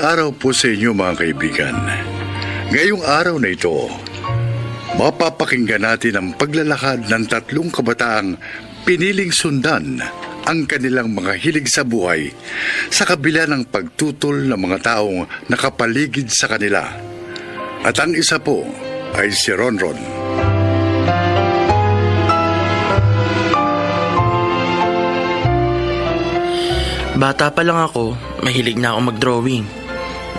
araw po sa inyo mga kaibigan. Ngayong araw na ito, mapapakinggan natin ang paglalakad ng tatlong kabataang piniling sundan ang kanilang mga hilig sa buhay sa kabila ng pagtutol ng mga taong nakapaligid sa kanila. At ang isa po ay si Ronron. Bata pa lang ako, mahilig na ako mag-drawing.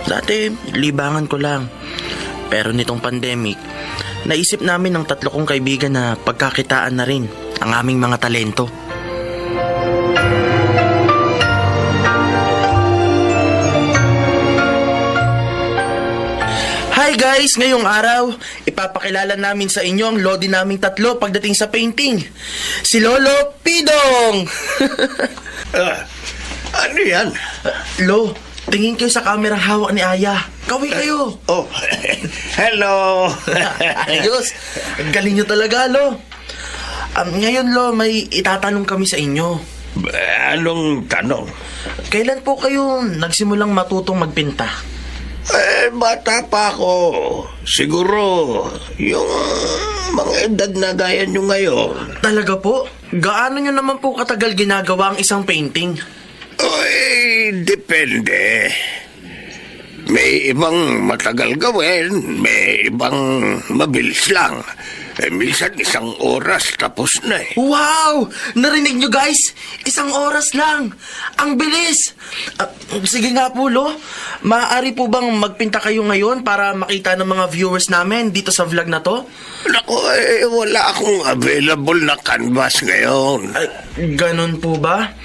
Dati, libangan ko lang. Pero nitong pandemic, naisip namin ng tatlo kong kaibigan na pagkakitaan na rin ang aming mga talento. Hi guys! Ngayong araw, ipapakilala namin sa inyo ang lodi naming tatlo pagdating sa painting. Si Lolo Pidong! Ano yan? Lo, tingin kayo sa kamerang hawak ni Aya. Kaway kayo. Oh, hello. Ayos, ang galing nyo talaga, Lo. Ngayon, Lo, may itatanong kami sa inyo. Anong tanong? Kailan po kayo nagsimulang matutong magpinta? Bata pa ako. Siguro, yung mga edad na gaya nyo ngayon. Talaga po? Gaano nyo naman po katagal ginagawa ang isang painting? Ay, depende. May ibang matagal gawin, may ibang mabilis lang. Minsan 1 oras tapos na eh. Wow! Narinig nyo guys? 1 oras lang. Ang bilis. Sige nga po, Lo. Maaari po bang magpinta kayo ngayon para makita ng mga viewers namin dito sa vlog na to? Naku, wala akong available na canvas ngayon. Ganon po ba?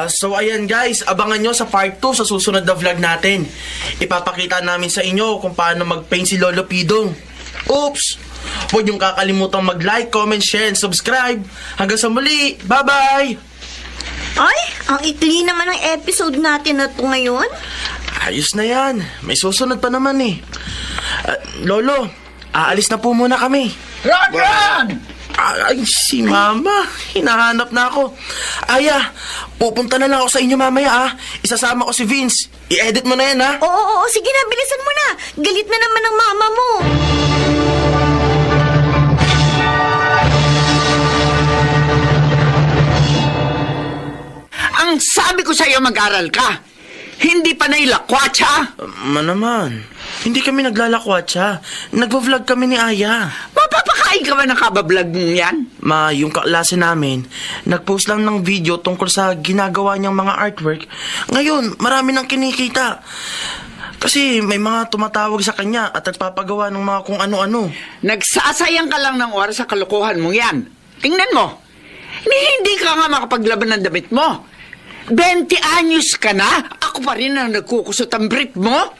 So ayan guys, abangan nyo sa part 2 sa susunod na vlog natin. Ipapakita namin sa inyo kung paano mag-paint si Lolo Pidong. Oops! Huwag niyong kakalimutang mag-like, comment, share, and subscribe. Hanggang sa muli. Bye-bye! Ay, ang ikli naman ng episode natin na to ngayon. Ayos na yan. May susunod pa naman eh. Lolo, aalis na po muna kami. Ron! Ay, si Mama. Hinahanap na ako. Aya, pupunta na lang ako sa inyo mamaya Isasama ko si Vince. I-edit mo na yan Oo, sige na, bilisan mo na. Galit na naman ng mama mo. Ang sabi ko sa'yo mag-aral ka. Hindi pa nailakwatsa. Naman. Hindi kami naglalakwatsa. Nagvo-vlog kami ni Aya. Mapapakain ka ba ng kabablog mo yan? Ma, yung kaklase namin, nag-post lang ng video tungkol sa ginagawa niyang mga artwork. Ngayon, marami nang kinikita. Kasi may mga tumatawag sa kanya at nagpapagawa ng mga kung ano-ano. Nagsasayang ka lang ng oras sa kalokohan mo yan. Tingnan mo. Hindi ka nga makapaglaban ng damit mo. 20 anyos ka na, ako pa rin ang nagkukusot ang brief mo.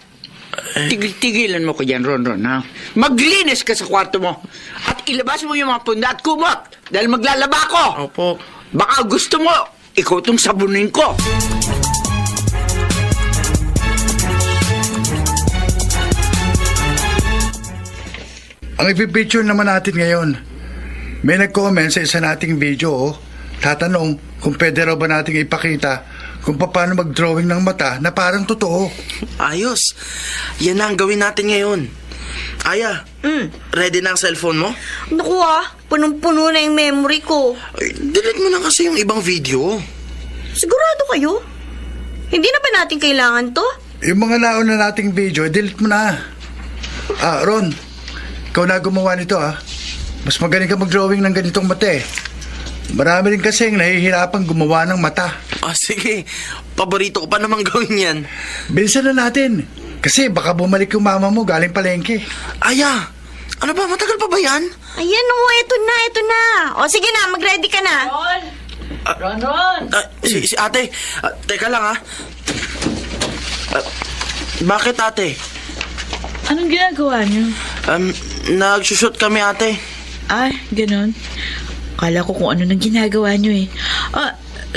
Tigil-tigilan mo ko dyan, Ron, ha? Maglinis ka sa kwarto mo. At ilabas mo yung mga punda at kumot. Dahil maglalaba ko. Opo. Baka gusto mo, ikaw itong sabunin ko. Ang ipipicture naman natin ngayon, may nag-comment sa isa nating video, tatanong kung pwede raw ba nating ipakita kung paano mag-drawing ng mata na parang totoo. Ayos. Yan na ang gawin natin ngayon. Aya, ready na ang cellphone mo? Naku punong-puno na yung memory ko. Ay, delete mo na kasi yung ibang video. Sigurado kayo? Hindi na ba natin kailangan to? Yung mga nauna nating video, delete mo na. Ron, ikaw na gumawa nito Mas magaling ka mag-drawing ng ganitong mata eh. Marami rin kasing nahihirapang gumawa ng mata. Sige. Paborito ko pa namang gawin yan. Bilisan na natin. Kasi baka bumalik yung mama mo galing palengke. Aya, ano ba? Matagal pa ba yan? Ayan ito na. O sige na, mag-ready ka na. Ron! Si ate, teka lang bakit ate? Anong ginagawa niyo? Nagsushoot kami ate. Ay, ganun. Kala ko kung ano nang ginagawa niyo eh.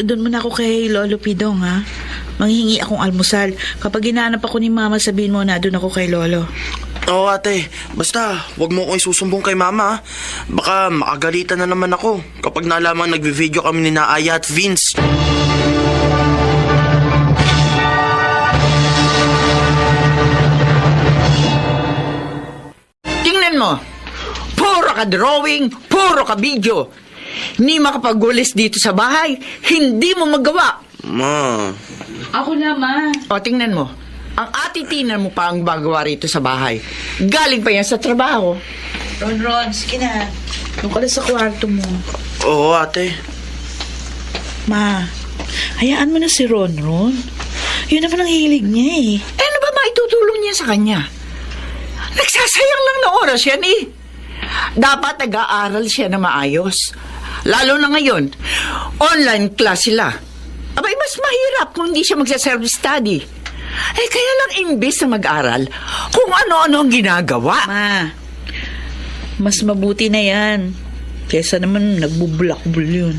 Doon muna ako kay Lolo Pidong ha. Manghingi akong almusal. Kapag hinahanap ako ni Mama, sabihin mo na doon ako kay Lolo. Oo ate, basta wag mo ko isusumbong kay Mama. Baka makagalitan na naman ako kapag nalaman nagbe-video kami ni Aya at Vince. tingnan mo. Puro ka drawing, puro ka video. Ni makapagwalis dito sa bahay, hindi mo magawa. Ma, Ako na, Ma. O, tingnan mo. Ang atitinan mo pa ang bagawa rito sa bahay. Galing pa yan sa trabaho. Ron, sige na. Doon ka na sa kwarto mo. oo ate. Ma, hayaan mo na si Ron. Yun naman ang hilig niya eh. Eh, ano ba maitutulong niya sa kanya? Nagsasayang lang na oras yan eh. Dapat nag-aaral siya na maayos. Lalo na ngayon, online class sila. Abay, mas mahirap kung hindi siya magsa-self-study. Eh, kaya lang imbis na mag-aral, kung ano-ano ang ginagawa. Ma, mas mabuti na yan. Kesa naman nagbubulakbul yun.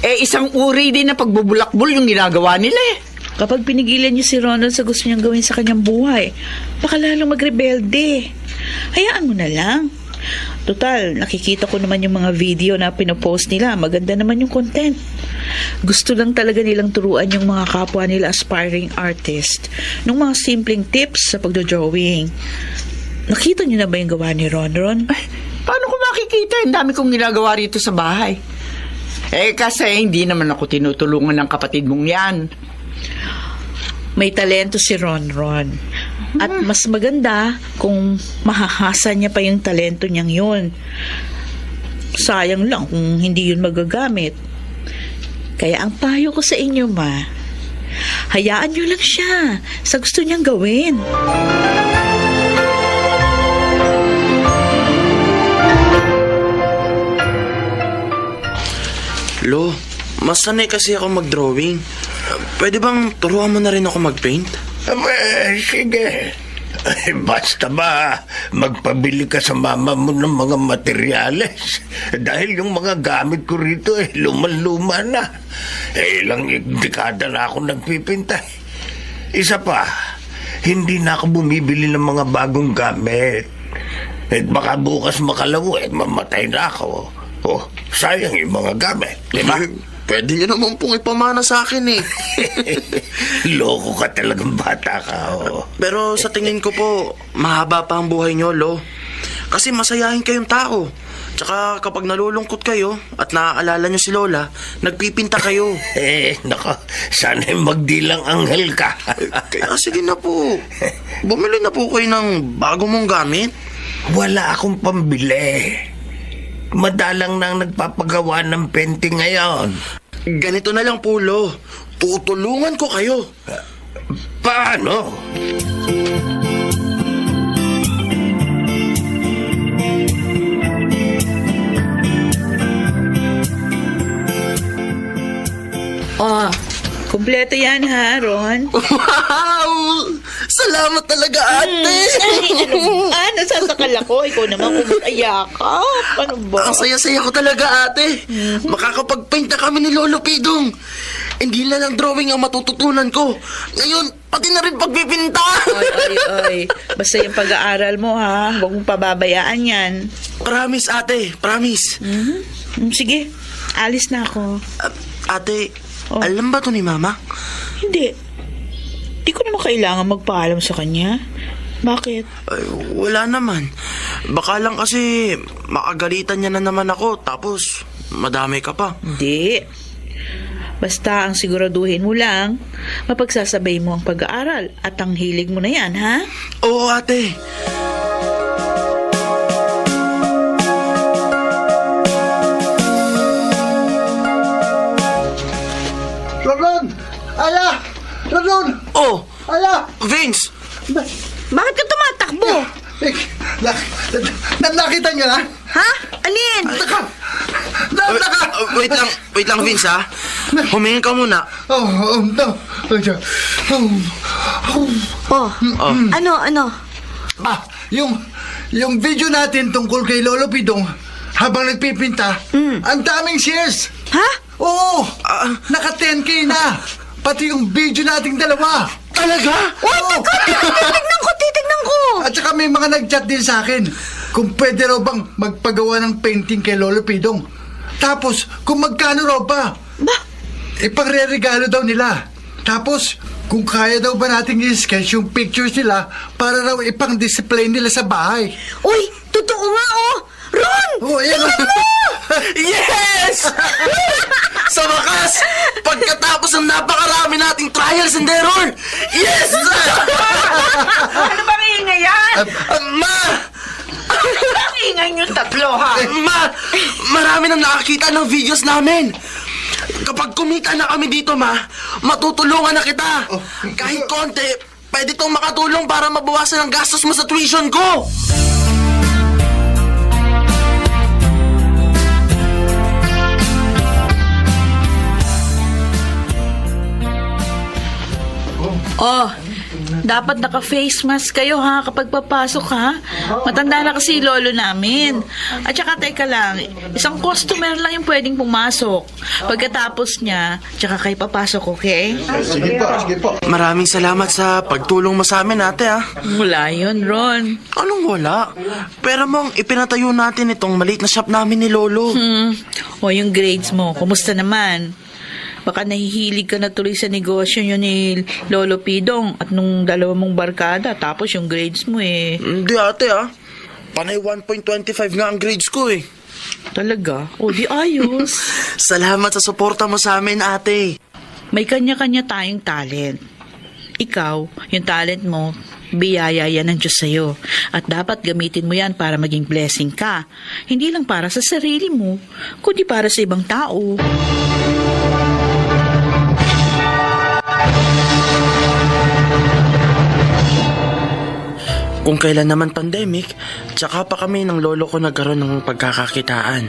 Eh, isang uri din na pagbubulakbol yung ginagawa nila eh. Kapag pinigilan niyo si Ronald sa gusto niyang gawin sa kanyang buhay, baka lalong magrebelde. Hayaan mo na lang. Total, nakikita ko naman yung mga video na pinopost nila. Maganda naman yung content. Gusto lang talaga nilang turuan yung mga kapwa nila aspiring artist ng mga simpleng tips sa pagdodrawing. Nakita niyo na ba yung gawa ni Ron? Ay, paano ko makikita? Ang dami kong ginagawa rito sa bahay. Eh, kasi hindi naman ako tinutulungan ng kapatid mong yan. May talento si Ron. At mas maganda kung mahahasa niya pa yung talento niyang yun. Sayang lang kung hindi yun magagamit. Kaya ang payo ko sa inyo, Ma, hayaan niyo lang siya sa gusto niyang gawin. Lo, mas sanay kasi ako mag-drawing. Pwede bang turuan mo na rin ako mag-paint? Sige. Ay, basta ba magpabili ka sa mama mo ng mga materyales? Dahil yung mga gamit ko rito luman-luma na. Ilang dekada na ako nagpipinta. Isa pa, hindi na ako bumibili ng mga bagong gamit. At baka bukas makalaw mamatay na ako. Oh, sayang yung mga gamit, di ba? Pwede niyo naman pong ipamana sa akin eh. Loko ka talagang bata ka, oh. Pero sa tingin ko po, mahaba pa ang buhay niyo, Lo. Kasi masayahin kayong tao. Tsaka kapag nalulungkot kayo at naaalala niyo si Lola, nagpipinta kayo. Nako, sana'y magdilang anghel ka. Kaya sige na po. Bumili na po kayo ng bago mong gamit. Wala akong pambili. Madalang nang nagpapagawa ng painting ngayon. Ganito na lang po, Lo. Tutulungan ko kayo. Paano? Oh, kumpleto yan ha, Ron? Wow! Salamat talaga, ate! Nasasakal ako. Ikaw naman kumatayakap. Ano ba? Ang saya-saya ko talaga, ate. Makakapag-paint na kami ni Lolo Pidong. Hindi na lang drawing ang matututunan ko. Ngayon, pati na rin pagpipinta. Ay. Basta yung pag-aaral mo ha. Huwag mong pababayaan yan. Promise, ate. Promise. Sige, alis na ako. Ate, Oh. alam ba to ni Mama? Hindi. Di ko naman kailangan magpaalam sa kanya. Bakit? Ay, wala naman. Baka lang kasi makagalitan niya na naman ako. Tapos, madami ka pa. Hindi. Basta ang siguraduhin mo lang, mapagsasabay mo ang pag-aaral at ang hilig mo na yan, ha? Oo, ate. Ron! Ala! Ron! Oh, Ala! Vince! Bakit ka tumatakbo? Nakita niyo na? Ha? Alin? Naka! Wait lang, Vince, ha? Humingin ka muna. No. Oh, ano? Yung video natin tungkol kay Lolo Pidong habang nagpipinta, ang daming shares. Ha? Oo! Naka 10K na! Pati yung video nating dalawa! Talaga? Oo! Titignan ko! At saka may mga nag-chat din sa akin kung pwede raw bang magpagawa ng painting kay Lolo Pidong. Tapos, kung magkano raw ba? Ba? Ipagre-regalo daw nila. Tapos, kung kaya daw ba nating i-sketch yung pictures nila para raw ipang-display nila sa bahay. Uy, Oh, ayan. Yes! Sa wakas, pagkatapos ng napakarami nating trials and error, yes! Ano bang ingay yan? Ma! Ang ingay niyong tatlo, ha? Marami nang nakakita ng videos namin. Kapag kumita na kami dito, matutulungan na kita. Kahit konti, pwede tong makatulong para mabawasan ang gastos mo sa tuition ko. Oh, dapat naka-face mask kayo ha kapag papasok ha. Matanda na kasi lolo namin. At saka teka lang, isang customer lang yung pwedeng pumasok. Pagkatapos niya, tsaka kayo papasok, okay? Sige po. Maraming salamat sa pagtulong mo sa amin, ate, ha. Wala yun, Ron. Anong wala? Pero mong ipinatayo natin itong maliit na shop namin ni Lolo. O yung grades mo, kumusta naman? Baka nahihilig ka na tuloy sa negosyo yun ni Lolo Pidong at nung dalawa mong barkada, tapos yung grades mo eh. Hindi, ate, ha. Panay 1.25 nga ang grades ko, eh. Talaga? O di ayos. Salamat sa suporta mo sa amin, ate. May kanya-kanya tayong talent. Ikaw, yung talent mo, biyaya yan ng Diyos sa'yo. At dapat gamitin mo yan para maging blessing ka. Hindi lang para sa sarili mo, kundi para sa ibang tao. Kung kailan naman pandemic, tsaka pa kami ng lolo ko nagkaroon ng pagkakakitaan.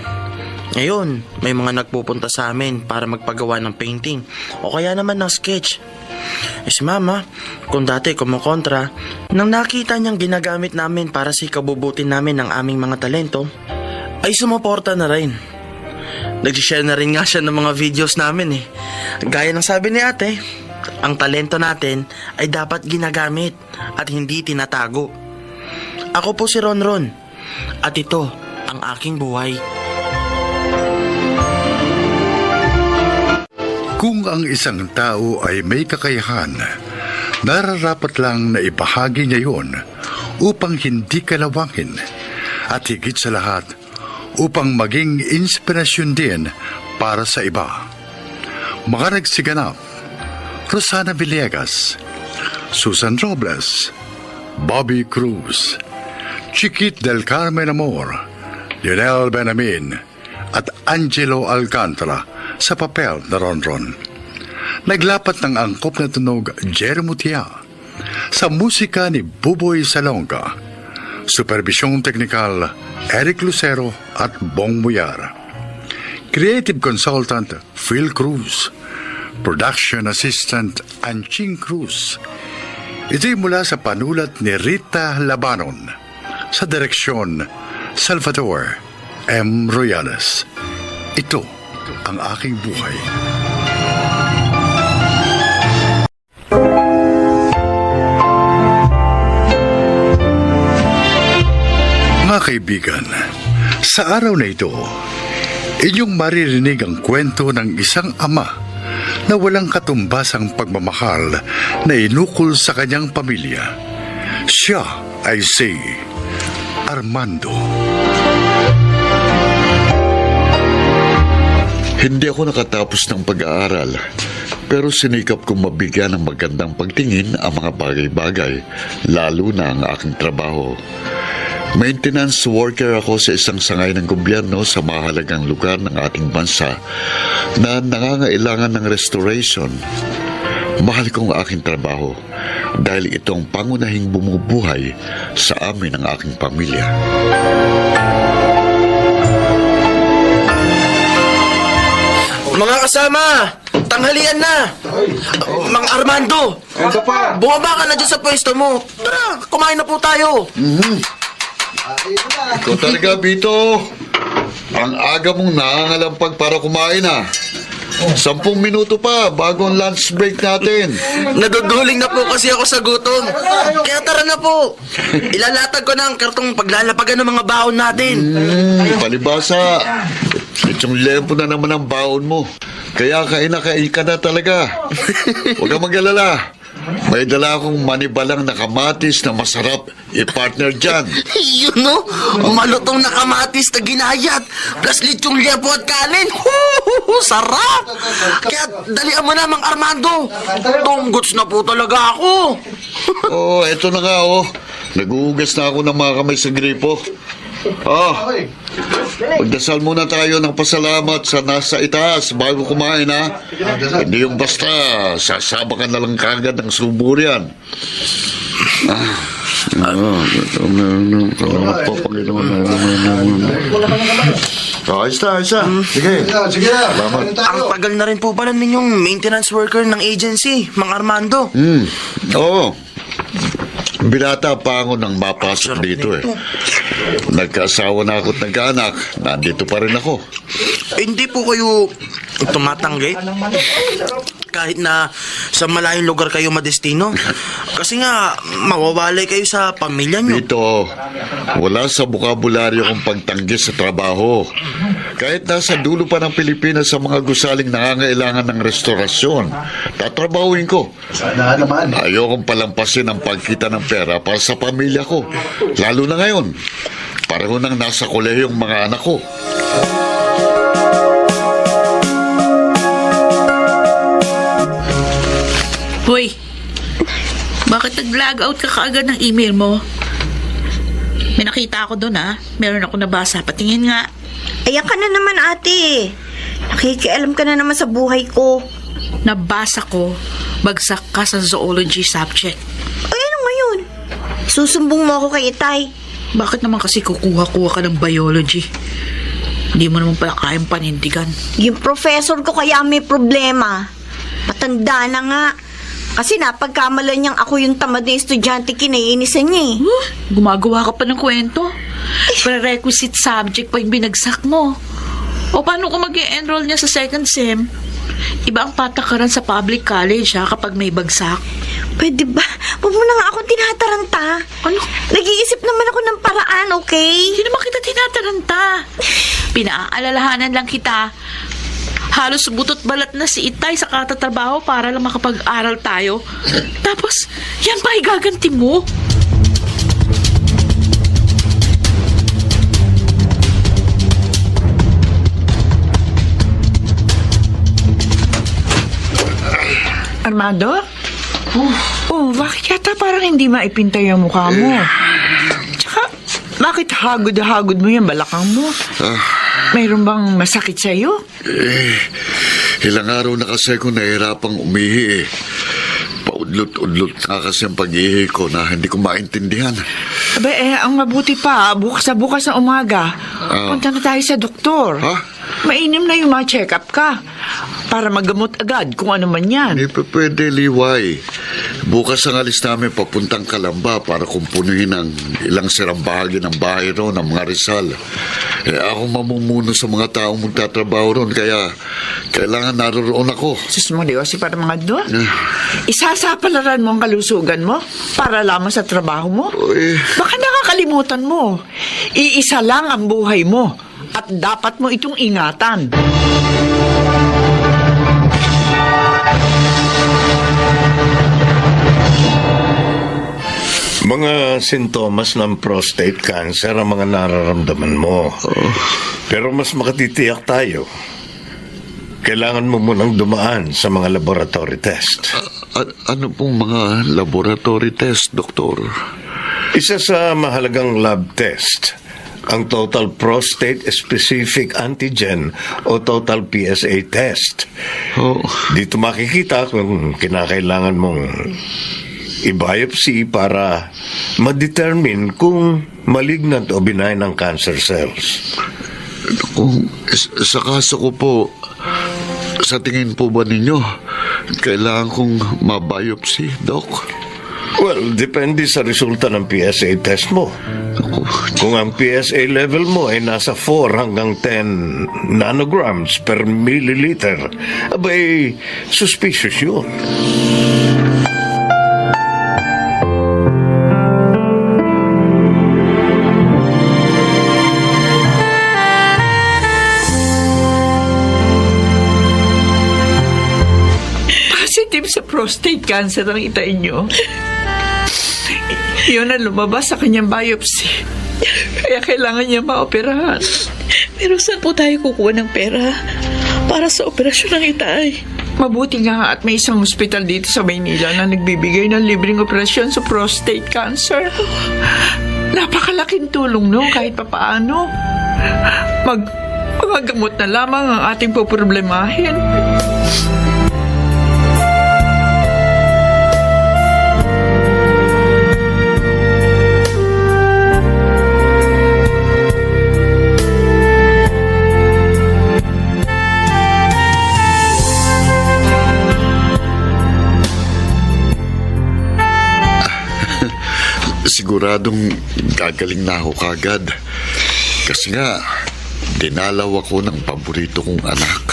Ngayon, may mga nagpupunta sa amin para magpagawa ng painting o kaya naman ng sketch. Si mama, kung dati kumukontra, nang nakita niyang ginagamit namin para sa ikabubutin namin ng aming mga talento, ay sumuporta na rin. Nag-share na rin nga siya ng mga videos namin eh. Gaya ng sabi ni ate, ang talento natin ay dapat ginagamit at hindi tinatago. Ako po si Ronron at ito ang aking buhay. Kung ang isang tao ay may kakayahan, nararapat lang na ibahagi niya yun upang hindi kalawangin at higit sa lahat upang maging inspirasyon din para sa iba. Mga nagsiganap: Rosana Villegas, Susan Robles, Bobby Cruz, Chiquit del Carmen Amor, Lionel Benamin at Angelo Alcantara sa papel na Ronron. Naglapat ng angkop na tunog Jerry Mutia, sa musika ni Buboy Salonga, supervisyong teknikal Eric Lucero at Bong Muyar, creative consultant Phil Cruz, production assistant Anching Cruz. Ito'y mula sa panulat ni Rita Labanon, sa direksyon Salvador M. Royales. Ito ang aking buhay. Mga kaibigan, sa araw na ito, inyong maririnig ang kwento ng isang ama na walang katumbasang pagmamahal na inukol sa kanyang pamilya. Siya ay si Armando. Hindi ako nakatapos ng pag-aaral, pero sinikap kong mabigyan ng magandang pagtingin ang mga bagay-bagay, lalo na ang aking trabaho. Maintenance worker ako sa isang sangay ng gobyerno sa mahalagang lugar ng ating bansa na nangangailangan ng restoration. Mahal kong aking trabaho dahil ito ang pangunahing bumubuhay sa amin ng aking pamilya. Mga kasama, tanghalian na! Mang Armando! Bumaba ka na dyan sa pwesto mo. Tara, kumain na po tayo. Ikaw talaga, Bito. Ang aga mong nangangalampag para kumain, ah. 10 minuto pa bago ang lunch break natin. Naduduling na po kasi ako sa gutom. Kaya tara na po. Ilalatag ko na ang kartong paglalapagan ng mga baon natin. Palibasa. Itong lempo na naman ang baon mo. Kaya kain ka na talaga. Huwag kang mag-alala. May dala akong manibalang na kamatis na masarap i-partner dyan. Yun no, malutong na kamatis na ginayat, plus lechong liabo at kanin. Sarap! Kaya dalian mo na, Mang Armando. Tunggots na po talaga ako. Oh, eto na nga oh. Naguhugas na ako ng mga kamay sa gripo. Magdasal muna tayo ng pasalamat sa nasa itaas bago kumain, ha? Hindi yung basta sasaba ka na lang kagad ng subur yan. Ayos na. Sige. Sige na. Ang tagal na rin po pala ninyong maintenance worker ng agency, Mang Armando. Oo. Binata pa ako nang mapasok dito eh. Nagkaasawa na ako at nagkaanak. Nandito pa rin ako. Hindi po kayo tumatanggi? Kahit na sa malayong lugar kayo madestino? Kasi nga, mawawalay kayo sa pamilya nyo. Dito, wala sa bukabularyo kong pagtanggi sa trabaho. Kahit nasa dulo pa ng Pilipinas sa mga gusaling nangangailangan ng restorasyon, tatrabahuin ko. Sana naman. Ayokong palampasin ang pagkita ng pera para sa pamilya ko. Lalo na ngayon, pareho nang nasa kolehiyo ang mga anak ko. Hoy, bakit nag-log out ka kaagad ng email mo? May nakita ako doon, ha? Meron ako nabasa. Patingin nga. Ayan ka na naman, ate. Nakikialam ka na naman sa buhay ko. Nabasa ko, bagsak ka sa zoology subject. Ay, ano ngayon? Susumbong mo ako kay Itay. Bakit naman kasi kukuha-kuha ka ng biology? Hindi mo naman pala kayang panindigan. Yung professor ko kaya may problema. Matanda na nga. Kasi napagkamalan niyang ako yung tamad na estudyante, kinaiinisan niya eh. Gumagawa ka pa ng kwento. Prerequisite subject pa yung binagsak mo. O paano kung mag-i-enroll niya sa second sem? Iba ang patakaran sa public college, ha, kapag may bagsak. Pwede ba? Huwag mo na nga akong tinataranta. Ano? Nag-iisip naman ako ng paraan, okay? Hindi naman kita tinataranta. Pinaalalahanan lang kita. Halos butot balat na si Itay sa katatrabaho para lang makapag-aral tayo. Tapos, yan pa igaganti mo? Armando? Oh, bakit yata parang hindi maipintay ang mukha mo? Tsaka, bakit hagod-hagod mo yung balakang mo? Mayroon bang masakit sa'yo? Ilang araw na kasi ako nahihirapang umihi eh. Paudlot-udlot na kasi ang pag-ihi ko na hindi ko maintindihan. Aba, ang mabuti pa, bukas na umaga, punta na tayo sa doktor. Ha? Mainam na yung ma-check-up ka para magamot agad kung ano man yan. Hindi pa pwede, Liway. Bukas ang alis namin papuntang Kalamba para kumpunuhin ang ilang sirang bahagi ng bahay ron ng mga Rizal. Ako mamumuno sa mga taong magtatrabaho ron, kaya kailangan naroon ako. Sus mo, Dios, para mga doon. Isasapalaran mo ang kalusugan mo para lamang sa trabaho mo. Baka nakakalimutan mo. Iisa lang ang buhay mo at dapat mo itong ingatan. Mga sintomas ng prostate cancer ang mga nararamdaman mo. Pero mas makatitiyak tayo. Kailangan mo munang dumaan sa mga laboratory test. Ano pong mga laboratory test, Doktor? Isa sa mahalagang lab test, ang Total Prostate Specific Antigen o Total PSA test. Dito makikita kung kinakailangan mong i-biopsy para ma-determine kung malignant o benign ang cancer cells. Kung sa kaso ko po, sa tingin po ba ninyo, kailangan kong ma-biopsy, Doc? Well, depende sa resulta ng PSA test mo. Kung ang PSA level mo ay nasa 4 hanggang 10 nanograms per milliliter, abay, suspicious yun. Positive sa prostate cancer ang itay niyo. Yun ang lumabas sa kanyang biopsy. Kaya kailangan niya maoperahan. Pero saan po tayo kukuha ng pera para sa operasyon ng itay? Mabuti nga at may isang ospital dito sa Maynila na nagbibigay ng libreng operasyon sa prostate cancer. Napakalaking tulong no kahit papaano. Magagamot na lamang ang ating poproblemahin. Siguradong gagaling na ako kagad. Kasi nga, dinalaw ako ng paborito kong anak.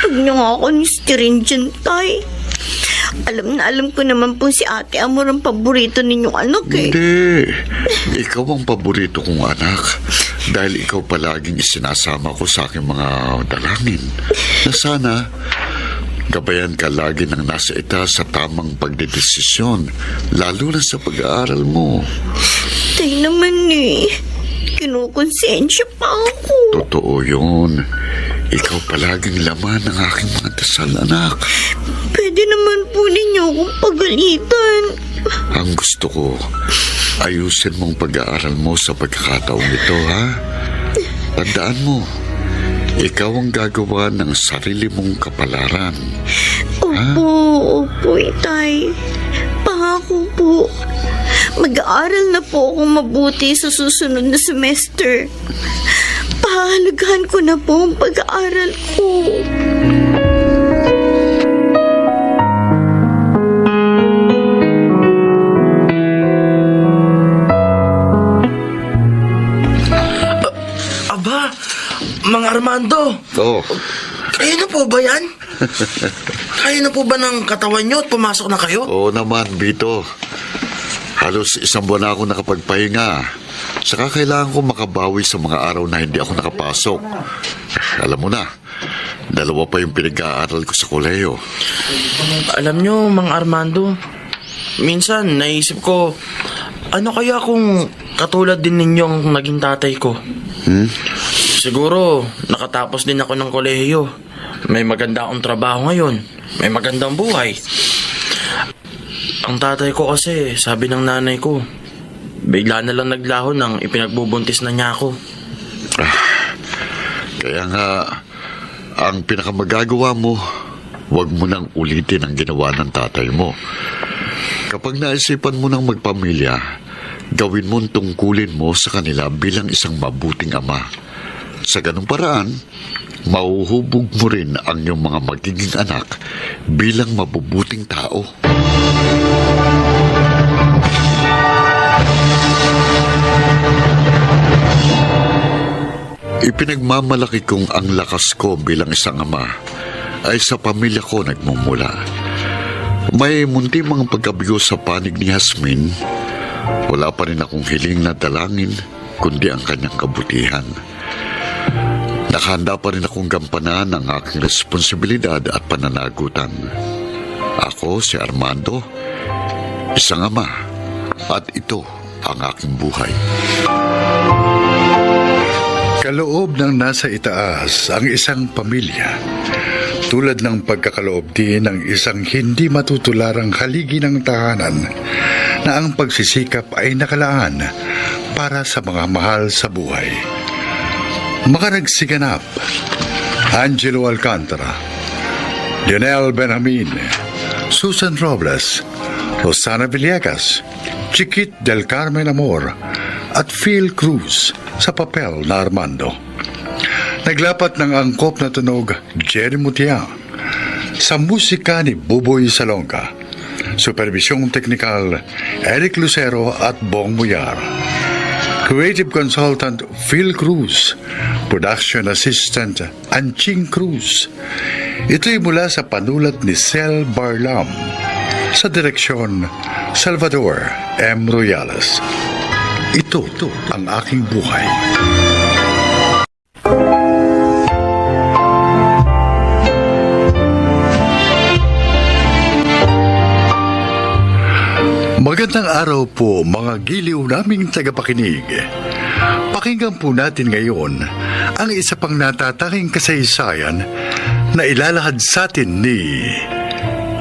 Huwag niyo nga ako nistirin dyan, Tay. Alam na alam ko naman po si Ate Amor ang paborito ninyong anak eh. Hindi. Ikaw ang paborito kong anak. Dahil ikaw palaging isinasama ko sa aking mga dalangin. Na sana, gabayan ka lagi ng nasa ita sa tamang pagdedesisyon, lalo na sa pag-aaral mo. Tay naman eh. Kinukonsensya pa ako. Totoo yun. Ikaw palaging laman ng aking mga dasal, anak. Pwede naman po ninyo akong pagalitan. Ang gusto ko, ayusin mong pag-aaral mo sa pagkakataong ito, ha? Tandaan mo, ikaw ang gagawa ng sarili mong kapalaran. Opo, Itay. Pangako po. Mag-aaral na po akong mabuti sa susunod na semester. Pahalagahan ko na po ang pag-aaral ko. Aba, Mang Armando, Oo. kayo na po ba yan? Kaya na po ba ng katawan nyo at pumasok na kayo? Oo naman, Bito. Halos 1 buwan na ako nakapagpahinga. Saka kailangan ko makabawi sa mga araw na hindi ako nakapasok. Alam mo na, 2 pa yung pinag-aaral ko sa kolehiyo. Alam nyo, Mang Armando, minsan naisip ko, ano kaya kung katulad din ninyong naging tatay ko? Siguro, nakatapos din ako ng kolehiyo. May maganda akong trabaho ngayon. May magandang buhay. Ang tatay ko kasi, sabi ng nanay ko, bigla na lang naglaho nang ipinagbubuntis na niya ako. Kaya nga, ang pinakamagagawa mo, huwag mo nang ulitin ang ginawa ng tatay mo. Kapag naisipan mo ng magpamilya, gawin mong tungkulin mo sa kanila bilang isang mabuting ama. Sa ganung paraan, mauhubog mo rin ang iyong mga magiging anak bilang mabubuting tao. Ipinagmamalaki kong ang lakas ko bilang isang ama ay sa pamilya ko nagmumula. May munti mga pagkabigo sa panig ni Jasmine, wala pa rin akong hiling na dalangin kundi ang kanyang kabutihan. Nakahanda pa rin akong gampanan ang aking responsibilidad at pananagutan. Ako si Armando, isang ama, at ito ang aking buhay. Kaloob ng nasa itaas ang isang pamilya, tulad ng pagkakaloob din ng isang hindi matutularang haligi ng tahanan na ang pagsisikap ay nakalaan para sa mga mahal sa buhay. Makaragsiganap, Angelo Alcantara, Lionel Benjamin, Susan Robles, Rosana Villegas, Chiquit del Carmen Amor, at Phil Cruz sa papel na Armando. Naglapat ng angkop na tunog Jerry Mutia, sa musika ni Buboy Salonga, supervisyong teknikal Eric Lucero at Bong Muyar, creative consultant Phil Cruz, production assistant Anching Cruz. Ito'y mula sa panulat ni Sel Barlam, sa direksyon Salvador M. Royales. Ito ang aking buhay. Magandang araw po mga giliw naming tagapakinig. Pakinggan po natin ngayon ang isa pang natatanging kasaysayan na ilalahad sa atin ni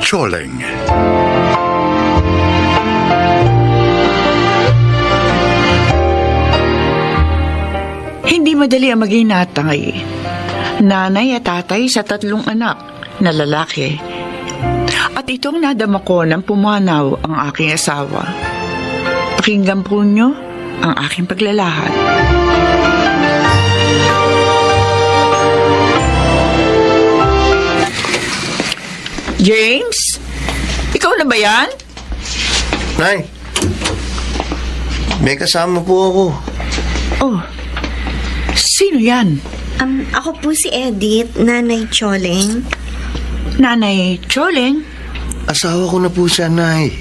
Choleng. Hindi madali ang maging natay. Nanay at tatay sa 3 anak na lalaki. At itong nadama ko nang pumanaw ang aking asawa. Pakinggan po nyo ang aking paglalahad. James? Ikaw na ba yan? Nay, may kasama po ako. Oh, sino yan? Ako po si Edith, Nanay Choleng. Nanay Choleng? Asawa ko na po siya, Nay.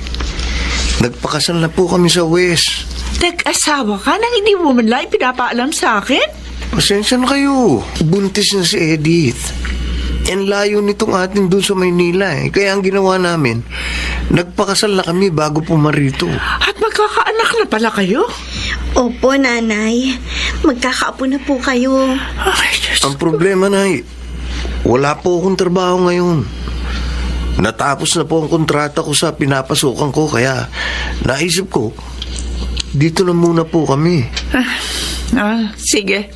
Nagpakasal na po kami sa West. Nag-asawa ka nang hindi mo man lang pinapaalam sa akin? Pasensya na kayo. Buntis na si Edith. En layo nitong atin doon sa Maynila eh. Kaya ang ginawa namin, nagpakasal na kami bago pumarito. At magkakaanak na pala kayo? Opo, Nanay. Magkakaapo na po kayo. Ay, Diyos. Ang problema, Nay, wala po akong trabaho ngayon. Natapos na po ang kontrata ko sa pinapasukan ko, kaya naisip ko, dito na muna po kami. Sige.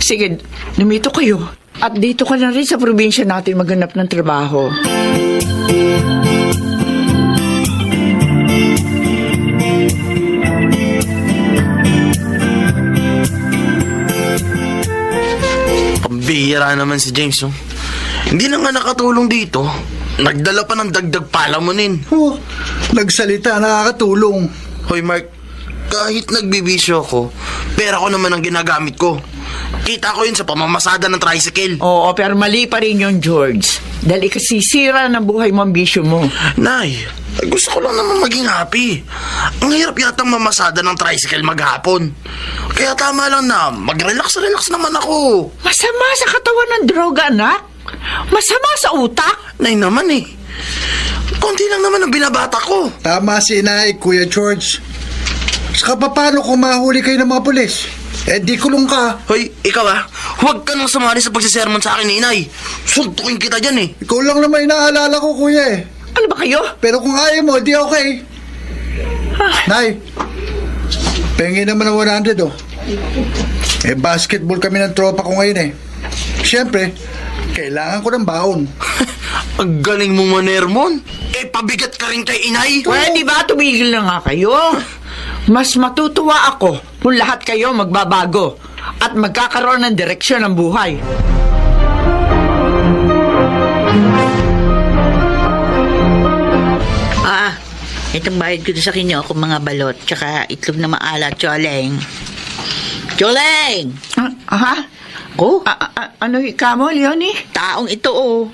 Sige, lumito kayo. At dito ka na rin sa probinsya natin maghanap ng trabaho. Pambihira naman si James, oh. Hindi na nga nakatulong dito. Nagdala pa ng dagdag palamunin. Oh, nagsalita, nakakatulong. Hoy Mark, kahit nagbibisyo ako, pera ko naman ang ginagamit ko. Kita ko yun sa pamamasada ng tricycle. Oo, pero mali pa rin yun, George. Dahil ikasisira ng buhay mo ang bisyo mo. Nay, gusto ko lang naman maging happy. Ang hirap yatang mamasada ng tricycle maghapon. Kaya tama lang na mag-relax naman ako. Masama sa katawan ng droga, anak. Masama sa utak. Nay naman eh. Konti lang naman ang binabata ko. Tama si Inay, Kuya George. Saka paano kung mahuli kayo ng mga pulis? Eh, di kulong ka. Hoy, ikaw huwag ka nang sumali sa pagsisermon sa akin ni Inay. Suntukin kita dyan eh. Ikaw lang naman inaalala ko, Kuya eh. Ano ba kayo? Pero kung ayaw mo, di okay. Nay, pengi naman ng 100 oh. Eh, basketball kami ng tropa ko ngayon eh. Siyempre, kailangan ko ng baon. Ang galing mo manermon. Eh, pabigat ka rin kay Inay. Pwede ba tumigil na nga kayo? Mas matutuwa ako kung lahat kayo magbabago at magkakaroon ng direksyon ng buhay. Itong bayad ko sa kinyo kung mga balot, tsaka itlog na maalat, Choleng. Choleng! Oh, Ano ka mo, Leonie? taong ito oh.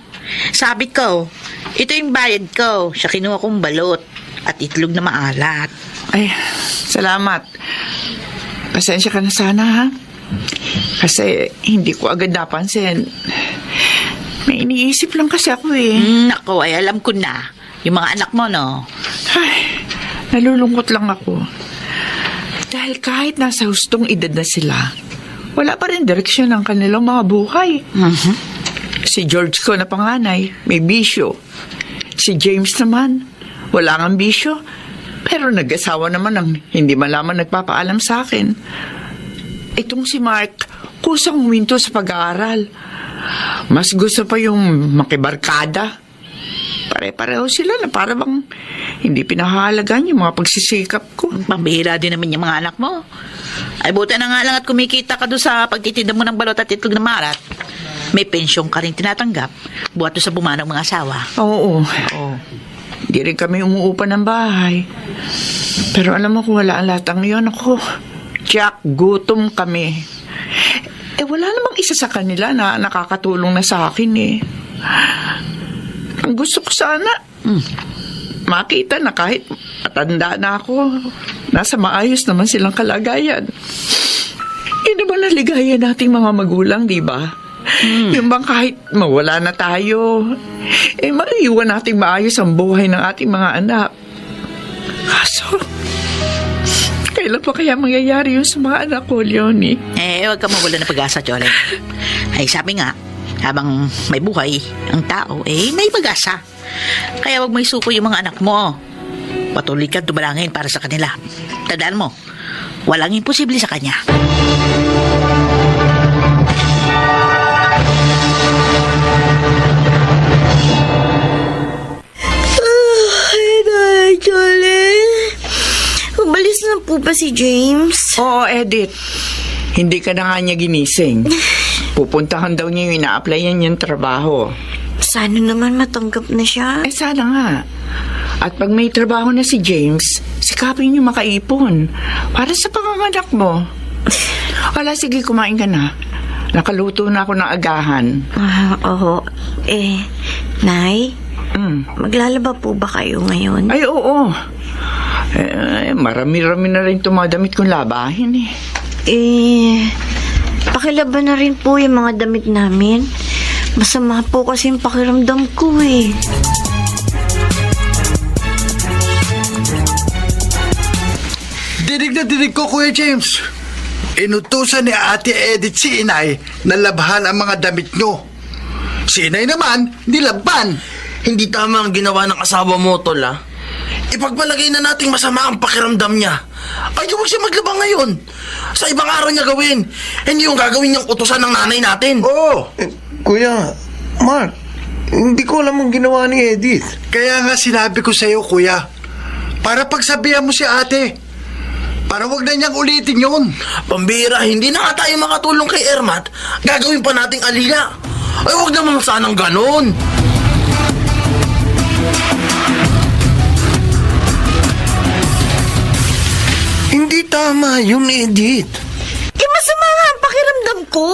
Sabi ko, ito yung bayad ko. Siya kinuha kong balot at itlog na maalat. Ay, salamat. Pasensya ka na sana, ha? Kasi hindi ko agad napansin. May iniisip lang kasi ako eh. Nako, ay alam ko na. Yung mga anak mo, no? Ay, nalulungkot lang ako. Dahil kahit nasa hustong edad na sila, wala pa rin direksyon ang kanilang mga buhay. Si George ko na panganay, may bisyo. Si James naman, wala ngang bisyo. Pero nag-asawa naman ang hindi malaman nagpapaalam sa akin. Itong si Mark, kusang huminto sa pag-aaral. Mas gusto pa yung makibarkada. Pare-pareho sila na para bang hindi pinahalagan yung mga pagsisikap ko. Pambihira din naman yung mga anak mo. Ay, buti na nga lang at kumikita ka doon sa pagtitinda mo ng balot at itlog na maalat. May pensyong ka rin tinatanggap. Buhat doon sa bumanang mga asawa. Oo. Hindi rin kami umuupa ng bahay. Pero alam mo kung wala ang latang yun, ako, Jack, gutom kami. Eh, wala namang isa sa kanila na nakakatulong na sa akin eh. Ang gusto ko sana, makita na kahit matanda na ako, nasa maayos naman silang kalagayan. Yun naman ang ligaya nating mga magulang, di ba? Yung bang kahit mawala na tayo, maiiwan nating maayos ang buhay ng ating mga anak. Kaso, kailan pa kaya mangyayari yun sa mga anak ko, Leonie? Huwag ka mawala ng pag-asa, Jolene. Ay, sabi nga, habang may buhay ang tao, may pag-asa. Kaya wag may suko yung mga anak mo. Patuloy kang tumalangin para sa kanila. Tandaan mo, walang imposible sa kanya. Ay, Jolene. Umalis na po ba si James? Oo, Edith. Hindi ka na nga niya ginising. Pupuntahan daw niya yung ina-applyan niyang trabaho. Sana naman matanggap na siya. Sana nga. At pag may trabaho na si James, sikapin niyo makaipon. Para sa panganganak mo. Wala, sige, kumain ka na. Nakaluto na ako ng agahan. Oo. Nay, maglalaba po ba kayo ngayon? Ay, oo. Marami-rami na rin tumadamit kong labahin eh. Pakilaban na rin po yung mga damit namin. Masama po kasi yung pakiramdam ko eh. Dinig na dinig ko, Kuya James. Inutusan ni Ate Edith si Inay na labhan ang mga damit nyo. Si Inay naman, nilabhan. Hindi tama ang ginawa ng asawa mo, Tol, ha? Ipagpalagay na nating masama ang pakiramdam niya. Ay, huwag siya maglaba ngayon. Sa ibang araw niya gawin. Hindi yung gagawin niyang utusan ng nanay natin. Oo. Kuya, Mark, hindi ko alam ang ginawa ni Edith. Kaya nga sinabi ko sa'yo, Kuya, para pagsabihan mo si ate. Para wag na niyang ulitin yun. Pambira, hindi na nga tayo makatulong kay Ermat. Gagawin pa nating aliya. Ay, huwag naman sanang ganon. Hindi tama yun, Edith. Masama nga ang pakiramdam ko.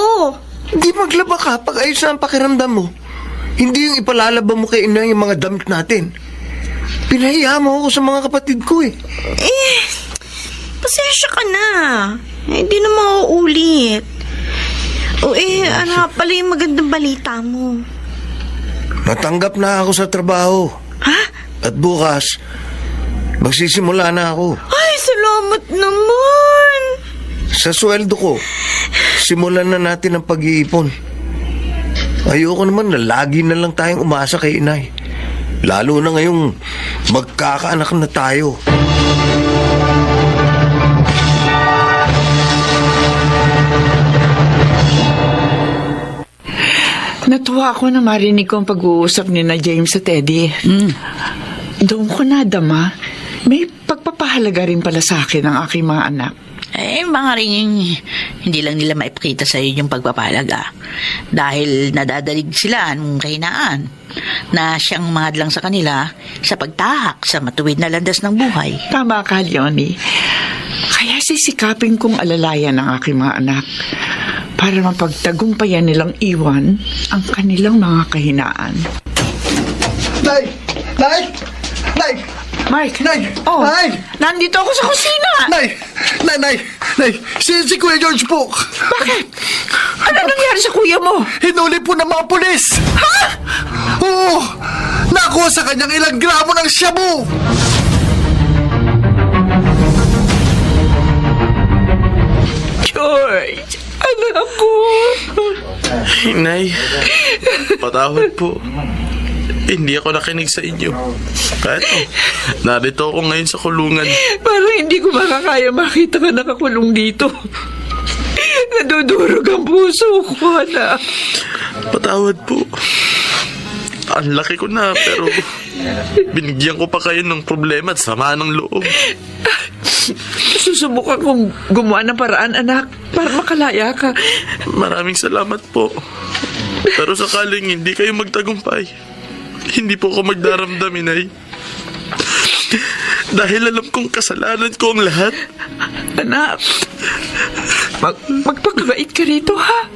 Hindi maglaba ka pag ayos na ang pakiramdam mo. Hindi yung ipalalaba mo kay Inay yung mga damit natin. Pinahiya mo ako sa mga kapatid ko eh. Pasensya ka na. Hindi na mauulit. Ano nga pala yung magandang balita mo? Natanggap na ako sa trabaho. Ha? At bukas, magsisimula na ako. Ay, salamat naman. Sa sweldo ko, simulan na natin ang pag-iipon. Ayoko naman na lagi na lang tayong umasa kay Inay. Lalo na ngayong magkakaanak na tayo. Natuwa ako na marinig ko ang pag-uusap ni na James at Eddie. Doon ko nadama, may pagpapahalaga rin pala sa akin ang aking mga anak. Mga rin hindi lang nila maipakita sa iyo yung pagpapahalaga. Dahil nadadalig sila ng kahinaan na siyang mahadlang sa kanila sa pagtahak sa matuwid na landas ng buhay. Tama ka, Leonie. Kaya sisikapin kong alalayan ang aking mga anak para mapagtagumpayan nilang iwan ang kanilang mga kahinaan. Nay! Nay! Nay! Mike! Nay! Oh, Nay! nandito ako sa kusina! Nay! Nay! Nay! Nay! Si Kuya George po! Bakit? Ano nangyari sa kuya mo? Hinuli po ng mga pulis! Ha? Oo! Nakuha sa kanyang ilang gramo ng shabu! George! Anak ko! Inay, patawad po. Hindi ako nakinig sa inyo. Kahit narito ako ngayon sa kulungan. Parang hindi ko makakaya makita ka nakakulong dito. Nadudurog ang puso ko, anak. Patawad po. Ang laki ko na, pero binigyan ko pa kayo ng problema at sama ng loob. Susubukan kong gumawa ng paraan, anak, para makalaya ka. Maraming salamat po. Pero sakaling hindi kayo magtagumpay, hindi po ako magdaramdam, Inay. Dahil alam kong kasalanan ko ang lahat. Anak, magpakabait ka rito, ha?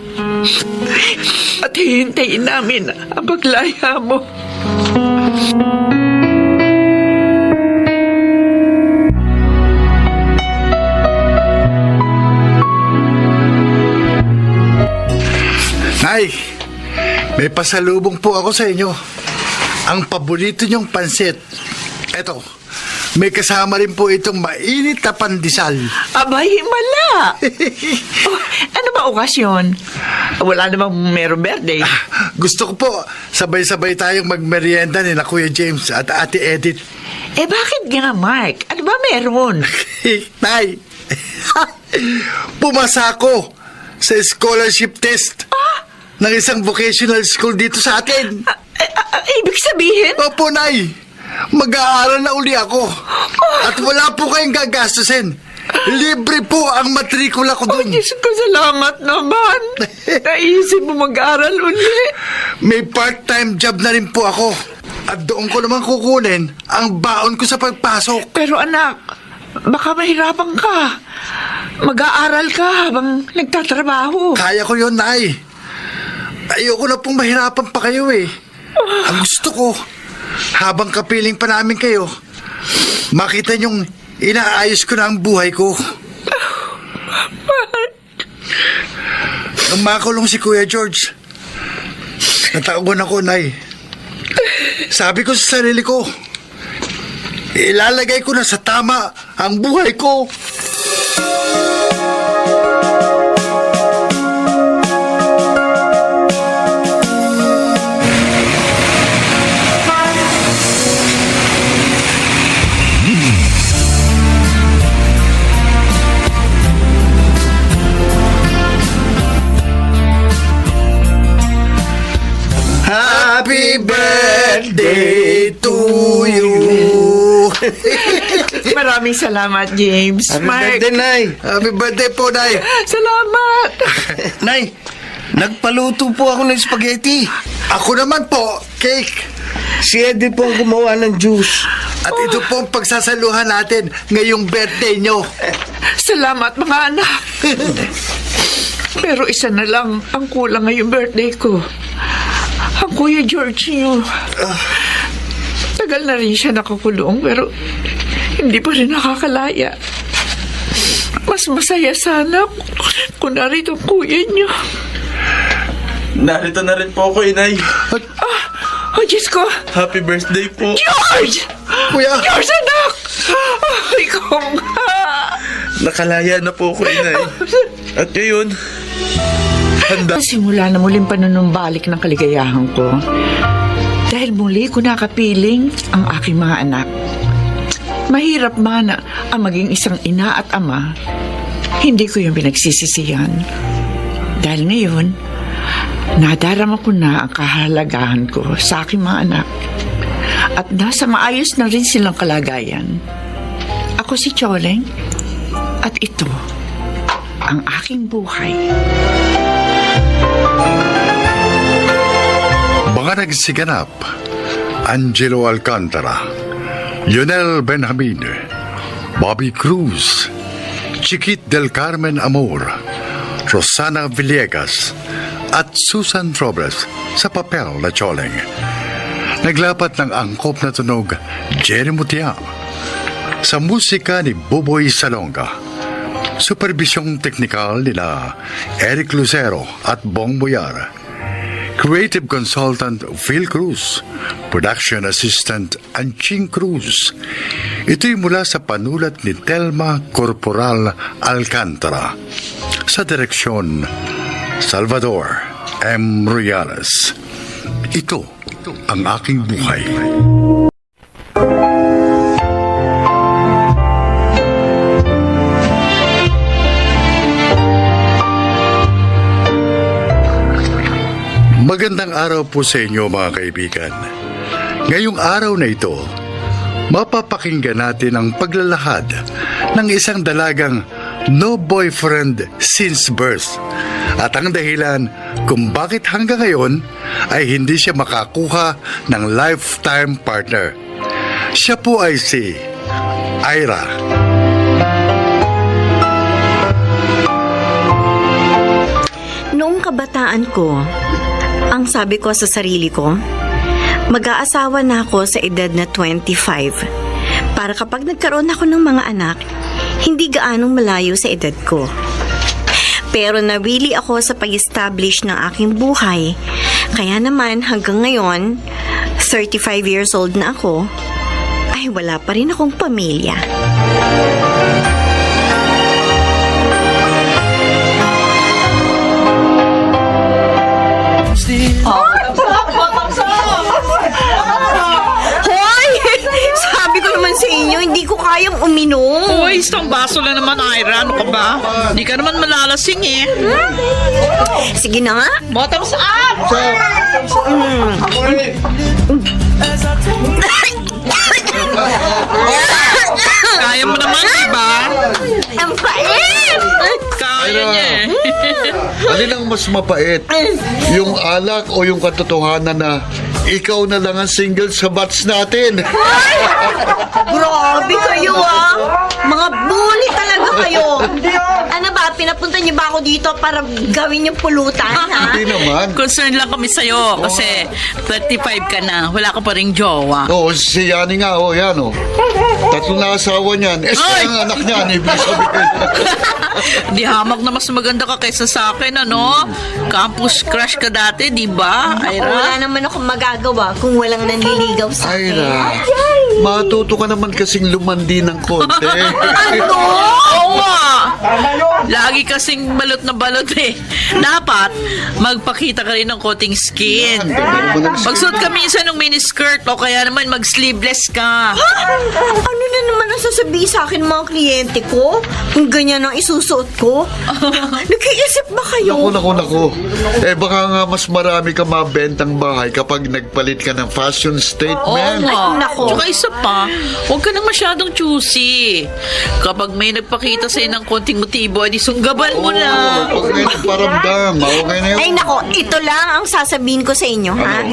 At hihintayin namin ang paglaya mo. Nay! May pasalubong po ako sa inyo. Ang paborito niyong pansit. Eto, May kasama rin po itong mainit na pandesal. Abay, himala. Oh, ano ba okasyon? Wala namang merong birthday. Gusto ko po, sabay-sabay tayong magmerienda ni na Kuya James at Ate Edith. Bakit nga, Mark? Ano ba meron? Nay, pumasa ako sa scholarship test ng isang vocational school dito sa atin. Ibig sabihin? Opo, Nay. Mag-aaral na uli ako. At wala po kayong gagastusin. Libre po ang matrikula ko doon. Diyos ko, salamat naman. Naisip mo mag-aral uli. May part-time job na rin po ako. At doon ko naman kukunin ang baon ko sa pagpasok. Pero anak, baka mahirapan ka. Mag-aaral ka habang nagtatrabaho. Kaya ko yun, Nay. Ayoko na pong mahirapan pa kayo eh. Ang gusto ko, habang kapiling pa namin kayo, makita niyong inaayos ko na ang buhay ko. Nung makulong si Kuya George, nataon ako, Nay. Sabi ko sa sarili ko, ilalagay ko na sa tama ang buhay ko. Happy birthday to you. Maraming salamat, James. Mark. Nay. Happy birthday po, Nay. Salamat. Nay, nagpaluto po ako ng spaghetti. Ako naman po, cake. Si Eddie po ang gumawa ng juice. At ito po ang pagsasaluhan natin ngayong birthday nyo. Salamat, mga anak. Pero isa na lang ang kulang ngayong birthday ko. Ang Kuya George niyo. Tagal na rin siya nakakulong, pero hindi pa rin nakakalaya. Mas masaya sana kung narito ang kuya niyo. Narito na rin po ako, Inay. Oh, Diyos ko! Happy birthday po. George! Kuya! George, anak! Ikaw nga! Nakalaya na po ako, Inay. At ngayon, handa. Simula na muling panunumbalik ng kaligayahan ko. Dahil muli ko nakapiling ang aking mga anak. Mahirap man ang maging isang ina at ama. Hindi ko yung pinagsisisihan. Dahil ngayon, nadarama ko na ang kahalagahan ko sa aking mga anak. At nasa maayos na rin silang kalagayan. Ako si Choleng. At ito, ang aking buhay. Mga nagsiganap, Angelo Alcantara, Lionel Benjamin, Bobby Cruz, Chiquit del Carmen Amor, Rosana Villegas, at Susan Robles sa papel na Choleng. Naglapat ng angkop na tunog, Jerry Mutia. Sa musika ni Buboy Salonga. Supervisyong teknikal nila Eric Lucero at Bong Boyar. Creative Consultant Phil Cruz. Production Assistant Anching Cruz. Ito'y mula sa panulat ni Telma Corporal Alcantara. Sa direksyon, Salvador M. Royales. Ito ang aking buhay. Magandang araw po sa inyo mga kaibigan. Ngayong araw na ito, mapapakinggan natin ang paglalahad ng isang dalagang no boyfriend since birth at ang dahilan kung bakit hanggang ngayon ay hindi siya makakuha ng lifetime partner. Siya po ay si Ira. Noong kabataan ko, ang sabi ko sa sarili ko, mag-aasawa na ako sa edad na 25 para kapag nagkaroon ako ng mga anak, hindi gaanong malayo sa edad ko. Pero nawili ako sa pag-establish ng aking buhay, kaya naman hanggang ngayon, 35 years old na ako, ay ay wala pa rin akong pamilya. Hoy! Sabi ko naman sa inyo, hindi ko kayang uminom. Uy, isang baso lang naman, Ira. Ano ka ba? Hindi ka naman malalasing eh. Sige na nga. Bottoms up! Kaya mo naman, diba? Ang pait! Kaya niya eh. Alin ang mas mapait? Yung alak o yung katotohanan na ikaw na lang ang single sa batch natin? Grabe kayo Mga bully talaga kayo. Ano ba, pinapunta niyo ba ako dito para gawin yung pulutan, ha? Hindi naman. Concern lang kami sa'yo kasi 35 ka na. Wala ka pa ring jowa. Oo, si Yani nga, yan Tatlo na asawa niyan. Siya ang anak niyan, ibig sabihin. Di hamak na mas maganda ka kaysa sa akin, ano? Campus crush ka dati, di ba, Wala Ira? naman akong magagawa kung walang nanliligaw sa akin. Ira, matuto ka naman kasing lumandi ng konti. Ano? Oo nga! Lagi kasing balot na balot eh. Dapat, magpakita ka rin ng konting skin. Magsuot ka minsan ng miniskirt o kaya naman mag-sleeveless ka. Ano na naman ang sasabihin sa akin mga kliyente ko? Kung ganyan ang isusuot ko? Nag-iisip ba kayo? Naku. Baka nga mas marami ka mabentang bahay kapag nagpalit ka ng fashion Oo statement. nga. nako. Tsaka isa pa, huwag ka na masyadong choosy. Kapag may nagpakita sa'yo ng konting motibo, edi sunggaban mo na. Pag may nagparamdam, okay na yun. Ay nako, ito lang ang sasabihin ko sa inyo, ha?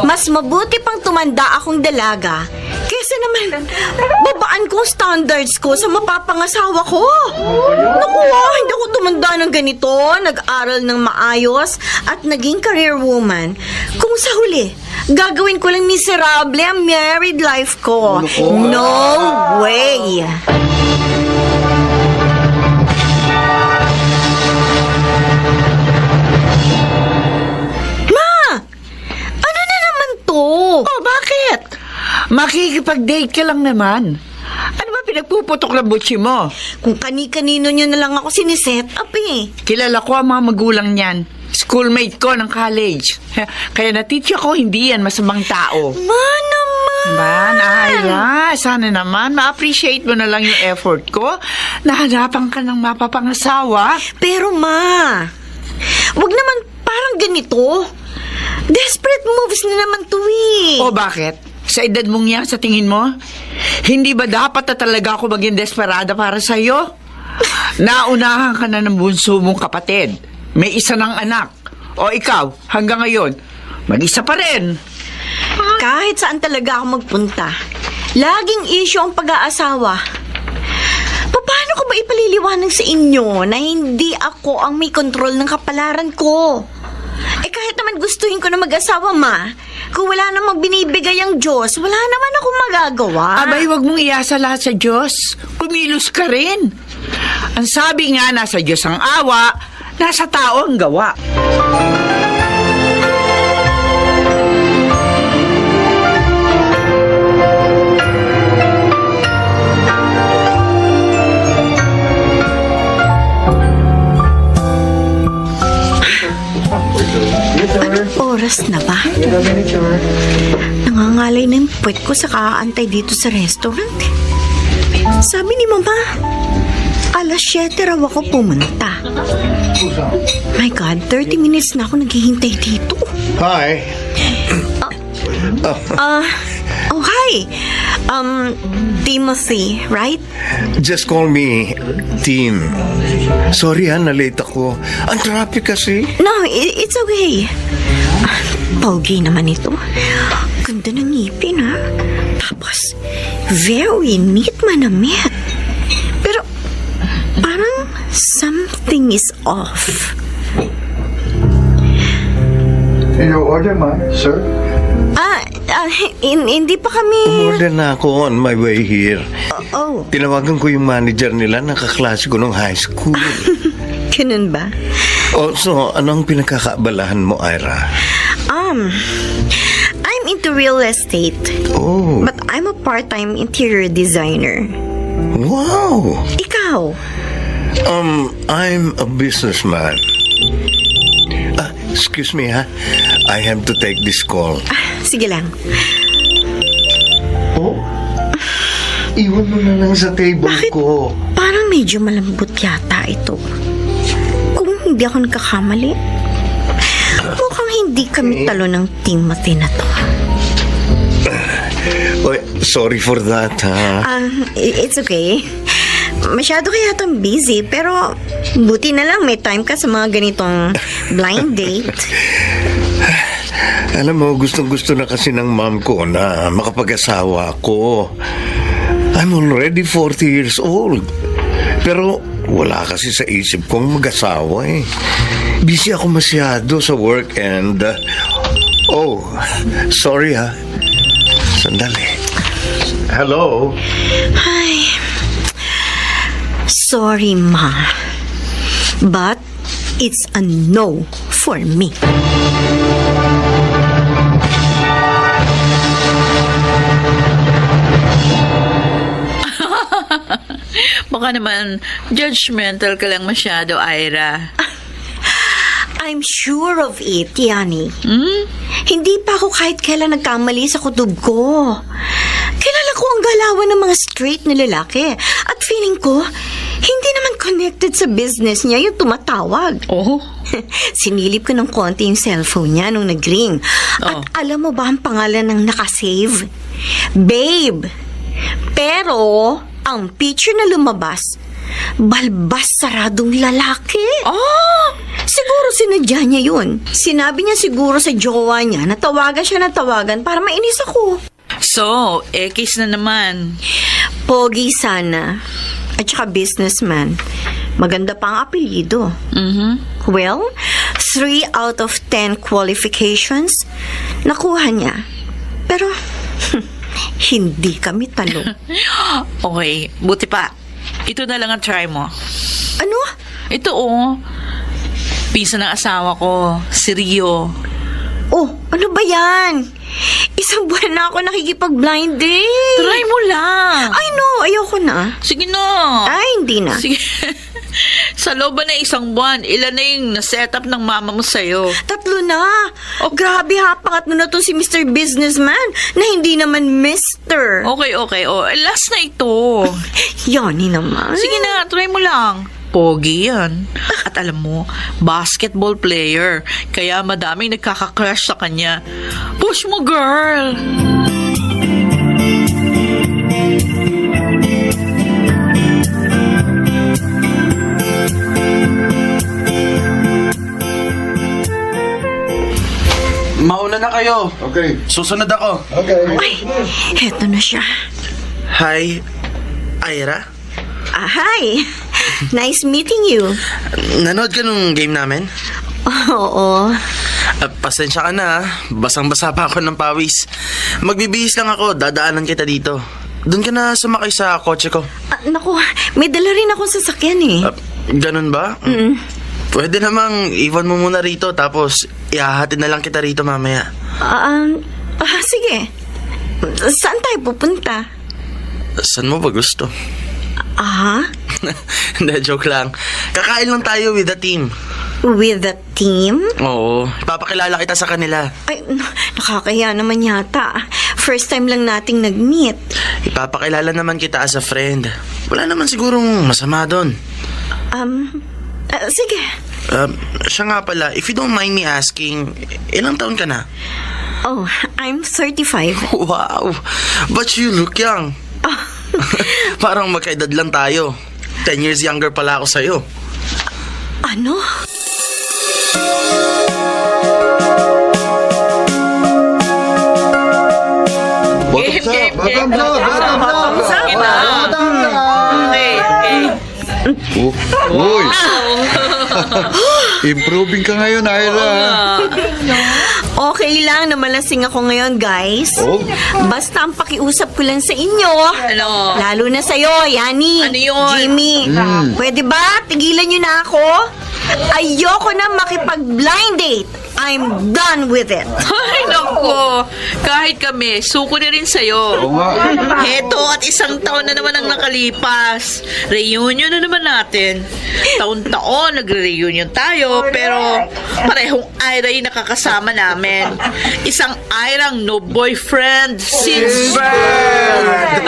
Mas mabuti pang tumanda akong dalaga kesa naman babaan ko ang standards ko sa mapapangasawa ko. Naku, hindi ako tumanda ng ganito, nag-aral ng maayos at naging career woman. Kung sa huli, gagawin ko lang miserable ang married life ko. No way! Ano na naman to? Oh, bakit? Makikipag-date ka lang naman. Ano ba pinagpuputok ng butsi mo? Kung kani-kanino nyo na lang ako siniset up eh. Kilala ko ang mga magulang niyan. Schoolmate ko ng college. Kaya na-teach ako, hindi yan masamang tao. Ma naman! Ba, Naira, sana naman ma-appreciate mo na lang yung effort ko. Nahanapan ka ng mapapangasawa. Pero ma, wag naman parang ganito. Desperate moves na naman to eh. O bakit? Sa edad mong yan, sa tingin mo? Hindi ba dapat na talaga ako maging desperada para sa'yo? Naunahan ka na ng bunso mong kapatid. May isa ng anak. O ikaw, hanggang ngayon, mag-isa pa rin. Kahit saan talaga ako magpunta, laging issue ang pag-aasawa. Paano ko ba ipaliliwanag sa inyo na hindi ako ang may kontrol ng kapalaran ko? Kahit naman gustuhin ko na mag-asawa, ma, kung wala namang binibigay ang Diyos, wala naman akong magagawa. Abay, wag mong iasa lahat sa Diyos. Kumilos ka rin. Ang sabi nga, nasa Diyos ang awa, nasa tao ang gawa. Anong oras na ba? Nangangalay na yung puwet ko sa kakaantay dito sa restaurant. Sabi ni Mama, alas 7 raw ako pumunta. My God, 30 minutes na ako naghihintay dito. Hi. Oh, hi. Timothy, right? Just call me Tim. Sorry na-late ako. Ang traffic kasi. No, it's okay. Pogi naman ito. Ganda ng ngipin, ha? Tapos, very neat manamit. Pero, parang something is off. Your order, ma, sir? Hindi pa kami... Umorder na ako on my way here. Oh, Tinawagan ko yung manager nila, nakaklase ko nung high school. ganun ba? So, anong pinagkakaabalahan mo, Ira? I'm into real estate. Oh, But I'm a part-time interior designer. wow. Ikaw? I'm a businessman. Excuse me, ha? I have to take this call. Sige lang. Oh? Iwan mo na lang sa table Bakit? ko. Parang medyo malambot yata ito. Kung hindi ako nagkakamali, mukhang hindi kami talo ng Timothy na to. Oh, sorry for that, ha? It's okay. Masyado kaya itong busy, pero buti na lang may time ka sa mga ganitong blind date. Alam mo, gustong-gusto na kasi ng mom ko na makapag-asawa ako. I'm already 40 years old. Pero wala kasi sa isip kong mag-asawa eh. Busy ako masyado sa work and... sorry ha. Sandali. Hello? Ay, sorry, Ma. But it's a no for me. Baka naman, judgmental ka lang masyado, Ira. I'm sure of it, Yani. Hindi pa ako kahit kailan nagkamali sa kutob ko. Kilala ko ang galawan ng mga straight na lalaki. At feeling ko, hindi naman connected sa business niya yung tumatawag. Oh? Sinilip ko ng konti yung cellphone niya nung nag-ring. At alam mo ba ang pangalan ng nakasave? Babe. Pero, ang picture na lumabas, balbas saradong lalaki. Siguro sinadya niya yun. Sinabi niya siguro sa jowa niya na tawagan siya na tawagan para mainis ako. So, X na naman. Pogi sana. At saka businessman. Maganda pa ang apelyido. Well, 3 out of 10 qualifications nakuha niya. Pero, hindi kami talo. Okay, buti pa. Ito na lang ang try mo. Ano? Ito Pinsan ng asawa ko, si Rio. Oh, ano ba yan? Isang buwan na ako nakikipag-blind date. Try mo lang. Ay, no. Ayoko na. Sige na. Ay, hindi na. Sige. Sa loob ba na isang buwan, ilan na yung na-set up ng mama mo sa'yo? 3 na. Oh, grabe ha. Pangatlo na to si Mr. Businessman na hindi naman Mr. Okay. Last na ito. Yani naman. Sige na, try mo lang. Pogi yan. At alam mo, basketball player. Kaya madaming nagkaka-crush sa kanya. Push mo, girl! Mauna na kayo. Okay. Susunod ako. Okay. Ay, heto na siya. Hi, Ira. Hi. Nice meeting you. Nanood ka nung game namin? Oo. Pasensya ka na. Basang-basa pa ako ng pawis. Magbibihis lang ako. Dadaanan kita dito. Doon ka na sumakay sa kotse ko. Naku, may dala rin akong sasakyan eh. Ganun ba? Pwede namang iwan mo muna rito tapos ihahatid na lang kita rito mamaya. Sige. Saan tayo pupunta? Saan mo ba gusto? Hindi, joke lang. Kakain lang tayo with the team. With the team? Oo, ipapakilala kita sa kanila. Ay, nakakahiya naman yata. First time lang nating nag-meet. Ipapakilala naman kita as a friend. Wala naman sigurong masama doon. Sige. Siya nga pala, if you don't mind me asking, ilang taon ka na? Oh, I'm 35. Wow, but you look young. Parang magkaedad lang tayo. 10 years younger pala ako sa'yo. Ano? Uy! Improving ka ngayon, Ira. Okay lang na malasing ako ngayon, guys. Oh. Basta ang pakiusap ko lang sa inyo. Ano? Lalo na sa'yo, Yani. Ano yun? Jimmy. Pwede ba? Tigilan nyo na ako? Ayoko na makipag-blind date. I'm done with it. Ay, naku. Kahit kami, suko na rin sa'yo. Heto, at isang taon na naman ang nakalipas. Reunion na naman natin. Taon-taon, nagre-reunion tayo, pero parehong Ira yung nakakasama namin. Isang Irang no boyfriend since birth.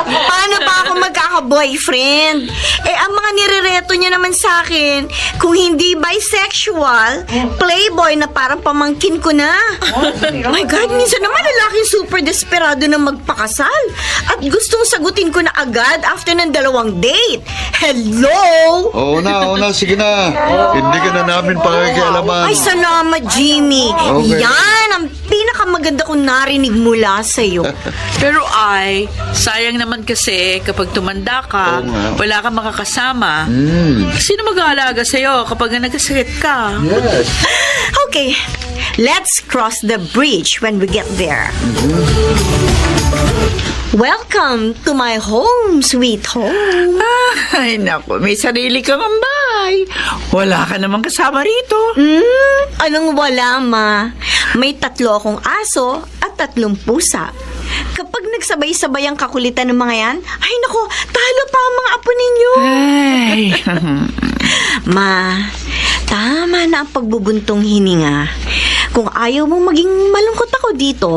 Paano ba ako magkaka-boyfriend? Ang mga nirereto niya naman sa akin, kung hindi bisexual, playboy na parang pamangkin ko na. My God, minsan naman lalaking super desperado na magpakasal. At gustong sagutin ko na agad after ng 2 date. Hello? Oo na, sige na. Hindi ka na namin pakikialaman. Ay, salamat, Jimmy. Okay. Yan ang pinakamaganda kong narinig mula sa'yo. Pero sayang naman kasi kapag tumanda ka, Oo nga. wala kang makakasama. Sino mag-aalaga sa'yo kapag nagkasakit ka? Okay, let's cross the bridge when we get there. Welcome to my home, sweet home. Ay, naku, may sarili kang ambay. Wala ka namang kasama rito. Anong wala, Ma? May 3 akong aso at 3 pusa. Kapag nagsabay-sabay ang kakulitan ng mga yan, ay nako, talo pa ang mga apo ninyo. Ay, Ma, tama na ang pagbubuntong hininga. Kung ayaw mong maging malungkot ako dito,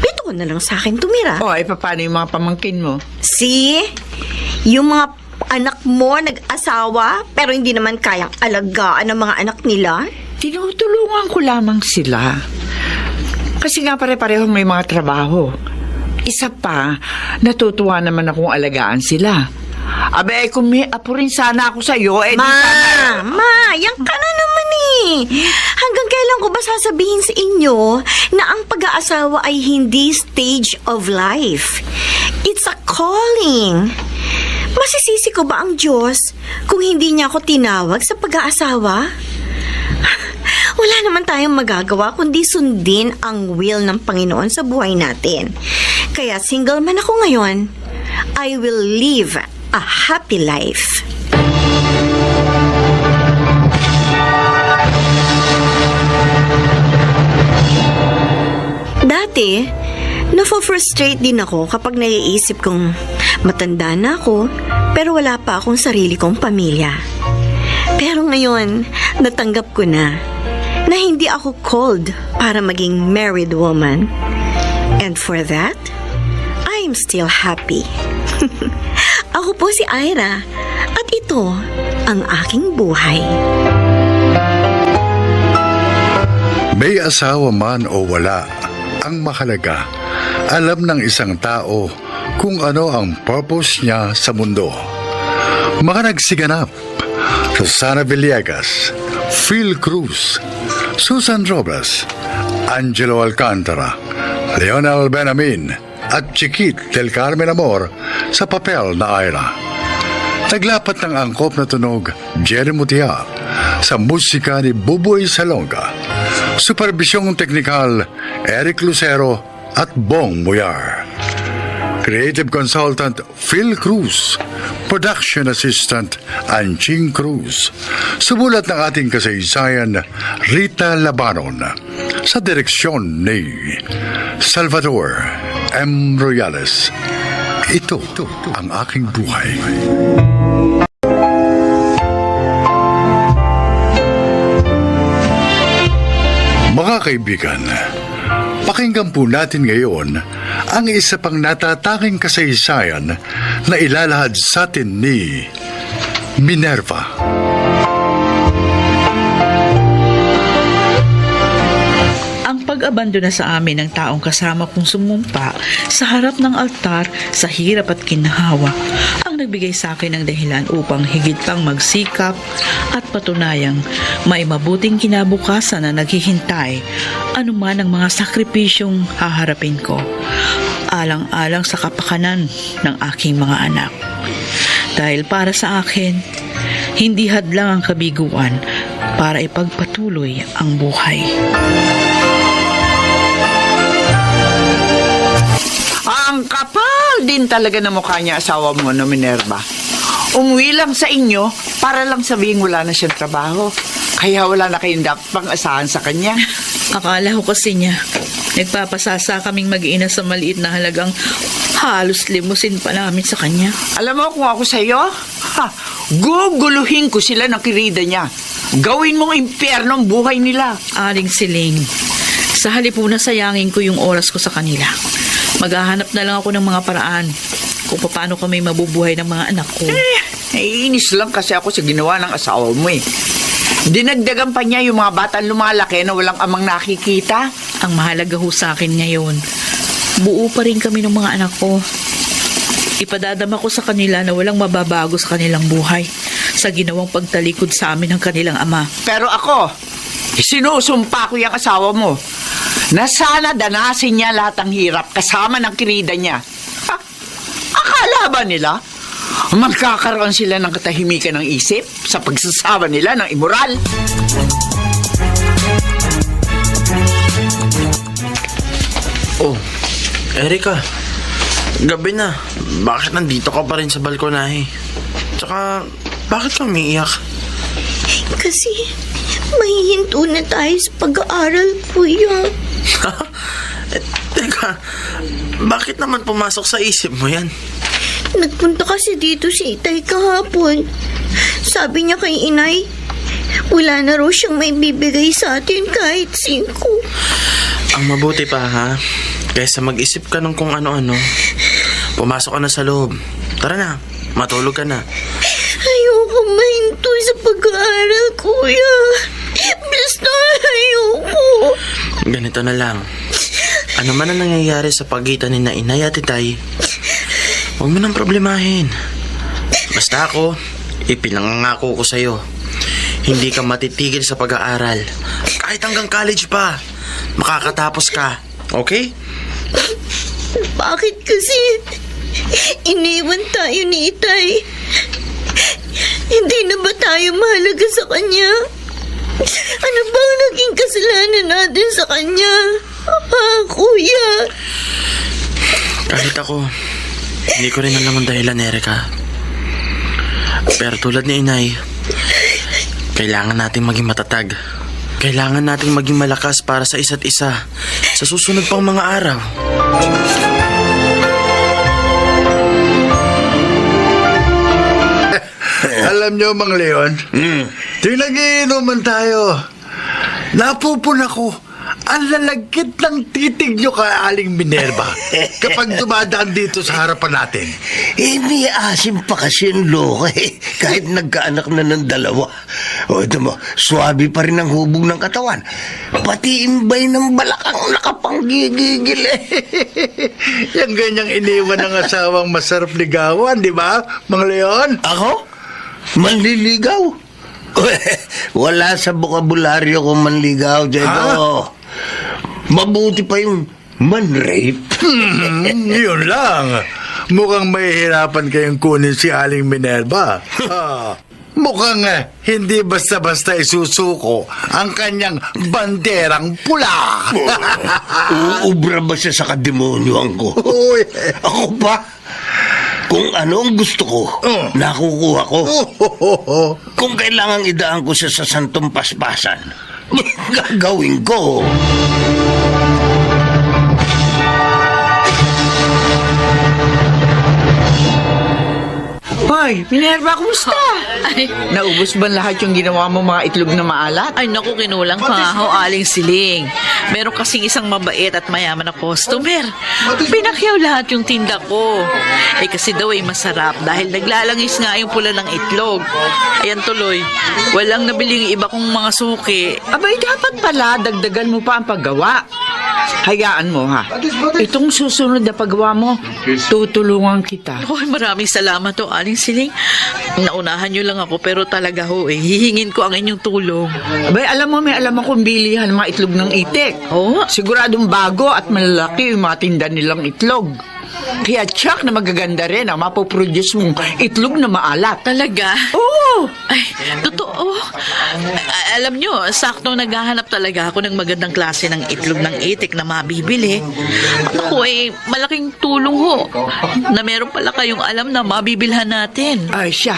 pito ko na lang sa akin tumira. o, ay paano yung mga pamangkin mo? See? Yung mga anak mo nag-asawa, pero hindi naman kayang alagaan ang mga anak nila. Tinutulungan ko lamang sila. Kasi nga pare-pareho may mga trabaho. Isa pa, natutuwa naman akong alagaan sila. Abe, kung may apo rin sana ako sa'yo, di sana... Ma, yan ka na naman eh. Hanggang kailan ko ba sasabihin sa inyo na ang pag-aasawa ay hindi stage of life? It's a calling. Masisisi ko ba ang Diyos kung hindi niya ako tinawag sa pag-aasawa? Wala naman tayong magagawa kundi sundin ang will ng Panginoon sa buhay natin. Kaya single man ako ngayon, I will live a happy life. Dati, nafo-frustrate din ako kapag naiisip kong matanda na ako pero wala pa akong sarili kong pamilya. Pero ngayon, natanggap ko na hindi ako called para maging married woman. And for that, I'm still happy. Ako po si Ira at ito ang aking buhay. May asawa man o wala, ang mahalaga, alam ng isang tao kung ano ang purpose niya sa mundo. Mga nagsiganap, Susana Villegas, Phil Cruz, Susan Robles, Angelo Alcantara, Leonel Benamin, at Chiquit del Carmen Amor sa papel na Ira. Naglapat ng angkop na tunog Jerry Mutia sa musika ni Buboy Salonga. Supervisyong teknikal Eric Lucero at Bong Muyar. Creative Consultant Phil Cruz. Production Assistant Anching Cruz. Sumulat ng ating kasaysayan Rita Labanon. Sa direksyon ni Salvador M. Royales. Ito ang aking buhay. Mga kaibigan, pakinggan po natin ngayon ang isa pang natatanging kasaysayan na ilalahad sa atin ni Minerva. Ang pag-abandona sa amin ng taong kasama kong sumumpa sa harap ng altar sa hirap at kinhawa ang nagbigay sa akin ng dahilan upang higit pang magsikap at patunayang may mabuting kinabukasan na naghihintay anuman ang mga sakripisyong haharapin ko, alang-alang sa kapakanan ng aking mga anak. Dahil para sa akin, hindi hadlang ang kabiguan para ipagpatuloy ang buhay. Ang kapal din talaga ng mukha niya, asawa mo, no, Minerva. Umuwi lang sa inyo para lang sabihin wala na siyang trabaho. Kaya wala na kayong dapat pang asahan sa kanya. Akala ko kasi niya, nagpapasasa kaming mag-ina sa maliit na halagang halos limusin pa namin sa kanya. Alam mo kung ako sa'yo, guguluhin ko sila ng kirida niya. Gawin mong impyerno ang buhay nila. Aling Siling, sa halip na sayangin ko yung oras ko sa kanila. Maghahanap na lang ako ng mga paraan kung paano kami mabubuhay ng mga anak ko. Naiinis lang kasi ako sa ginawa ng asawa mo eh. Dinagdagan pa niya yung mga batang lumalaki na walang amang nakikita. Ang mahalaga ho sa akin ngayon, buo pa rin kami ng mga anak ko. Ipadadama ko sa kanila na walang mababago sa kanilang buhay sa ginawang pagtalikod sa amin ng kanilang ama. Pero ako, sinusumpa ko yung asawa mo na sana danasin niya lahat ng hirap kasama ng kirida niya. Akala ba nila magkakaroon sila ng katahimikan ng isip sa pagsasawa nila ng immoral? Oh, Erika. Gabi na. Bakit nandito ka pa rin sa balkonahe? Tsaka, bakit ka umiiyak? Kasi mahihinto na tayo sa pag-aaral, kuya. Teka, bakit naman pumasok sa isip mo yan? Nagpunta kasi dito si Itay kahapon. Sabi niya kay Inay, wala na raw siyang may bibigay sa atin kahit 5. Ang mabuti pa ha, kaysa mag-isip ka ng kung ano-ano, pumasok ka na sa loob. Tara na, matulog ka na. Ayoko mahinto sa pag-aaral, kuya. Basta ayoko. Ganito na lang. Ano man ang nangyayari sa pagitan ni na Inay at Itay, huwag mo nang problemahin. Basta ako, ipinangangako ko sa'yo, hindi ka matitigil sa pag-aaral. Kahit hanggang college pa, makakatapos ka. Okay? Bakit kasi iniwan tayo ni Itay? Hindi na ba tayo mahalaga sa kanya? Ano ba ang naging kasalanan natin sa kanya? Kuya. Kahit ako, hindi ko rin alam ang dahilan, Erika. Pero tulad ni Inay, kailangan nating maging matatag. Kailangan nating maging malakas para sa isa't isa sa susunod pang mga araw. Alam nyo, Mang Leon, tuwing nagiinuman tayo, napupuna ko ang lalagkit ng titig nyo kay Aling Minerva kapag dumadaan dito sa harapan natin. May asim pa kasi yung loka kahit nagkaanak na ng 2. O ito mo, swabe pa rin ang hubog ng katawan. Pati imbay ng balakang nakapanggigigil Yung ganyang iniwan ng asawang masarap ligawan, di ba, Mang Leon? Ako? Manliligaw? Wala sa bokabularyo kung manligaw, Diego. Mabuti pa yung man-rape. Yun lang. Mukhang mahihirapan kayong kunin si Aling Minerva. Mukhang hindi basta-basta isusuko ang kanyang banderang pula. Uubra ba siya sa kademonyoan ko? Uy. Ako ba? Kung ano ang gusto ko, nakukuha ko. Kung kailangang idaan ko siya sa santong paspasan, gagawin ko. Hoy, Minerva, kumusta? Ay, Naubos ba lahat yung ginawa mo mga itlog na maalat? ay naku, kinulang pa nga ho, Aling Siling. Meron kasing isang mabait at mayaman na customer. Pinakyaw lahat yung tinda ko. Eh kasi daw ay masarap dahil naglalangis nga yung pula ng itlog. Ayan tuloy, walang nabili yung iba kong mga suki. Abay, dapat pala dagdagan mo pa ang paggawa. Hayaan mo ha. Itong susunod na paggawa mo, tutulungan kita. Hoy, maraming salamat to, Aling Siling. Naunahan nyo lang ako pero talaga ho hihingin ko ang inyong tulong. Abay, alam mo, may alam akong bilihan ng mga itlog ng itik. Oh? Siguradong bago at malalaki yung mga tinda nilang itlog. Kaya tsak na magaganda rin ang mapoproduce mong itlog na maalat. Talaga? Oo! Ay, totoo. Alam nyo, sakto naghahanap talaga ako ng magandang klase ng itlog ng itik na mabibili. At ako malaking tulong ho na meron pala kayong alam na mabibilhan natin. Ay siya.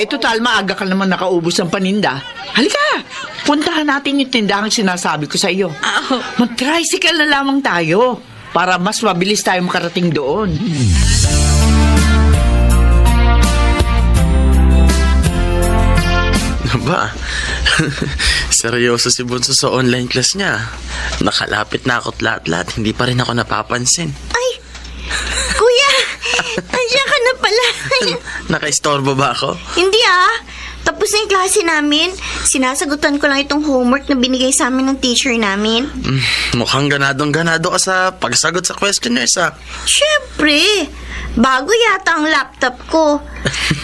Total, maaga ka naman nakaubos ng paninda. Halika, puntahan natin yung tindahang sinasabi ko sa iyo. Mag-tricycle na lamang tayo para mas mabilis tayo makarating doon. Ba, seryoso si Bunso sa online class niya. Nakalapit na ako't lahat-lahat, hindi pa rin ako napapansin. Ay, kuya, nandiyan ka na pala. Nakaistorbo ba ako? Hindi tapos na yung klase namin. Sinasagutan ko lang itong homework na binigay sa amin ng teacher namin. Mukhang ganadong-ganado ka sa pagsagot sa questionnaires, Siyempre, bago yata ang laptop ko.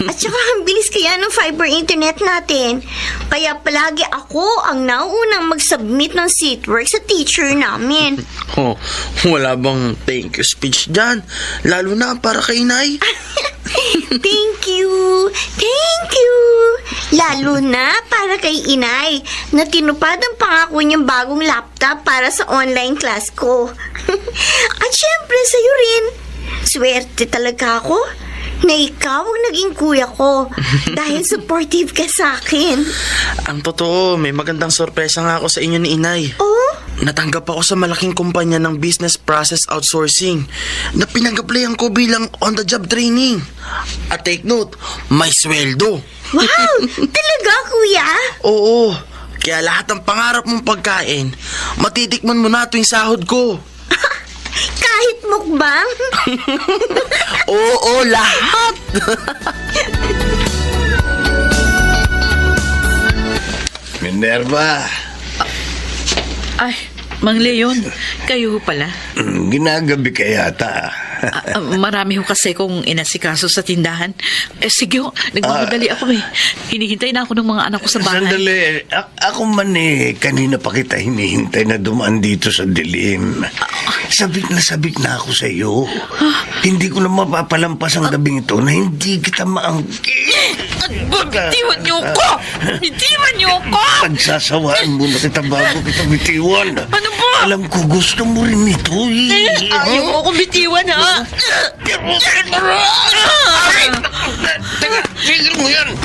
At saka ang bilis kaya ng fiber internet natin. Kaya palagi ako ang nauunang mag-submit ng seatwork sa teacher namin. Oh, wala bang thank you speech dyan? Lalo na para kay Inay. Thank you! Thank you! Lalo na para kay Inay na tinupad ang pangako niyang bagong laptop para sa online class ko. At syempre sa'yo rin. Swerte talaga ako na ikaw ang naging kuya ko dahil supportive ka sa akin. Ang totoo, may magandang sorpresa nga ako sa inyo ni Inay. Oh? Natanggap ako sa malaking kumpanya ng business process outsourcing na pinag-applyan ko bilang on-the-job training. At take note, may sweldo. Wow! Talaga, kuya? Oo, kaya lahat ng pangarap mong pagkain, matitikman mo na tuwing sahod ko. Kahit mukbang? Oo, lahat! Minerva, Ay, Mang Leon, kayo pala. ginagabi ka yata. Marami ho kasi kung inasikaso sa tindahan. Sige ho, nagmamadali ako Hinihintay na ako ng mga anak ko sa bahay. Sandali, ako man kanina pa kita hinihintay na dumaan dito sa dilim. Sabik na ako sa iyo. Hindi ko na mapapalampas ang gabing ito na hindi kita Bitiwan niyo ko! Bitiwan niyo ko! Pagsasawaan mo na kita bago kita bitiwan. Ano po? Alam ko gusto mo rin ito Ayaw mo akong bitiwan, ha? Teka, tigil mo yan.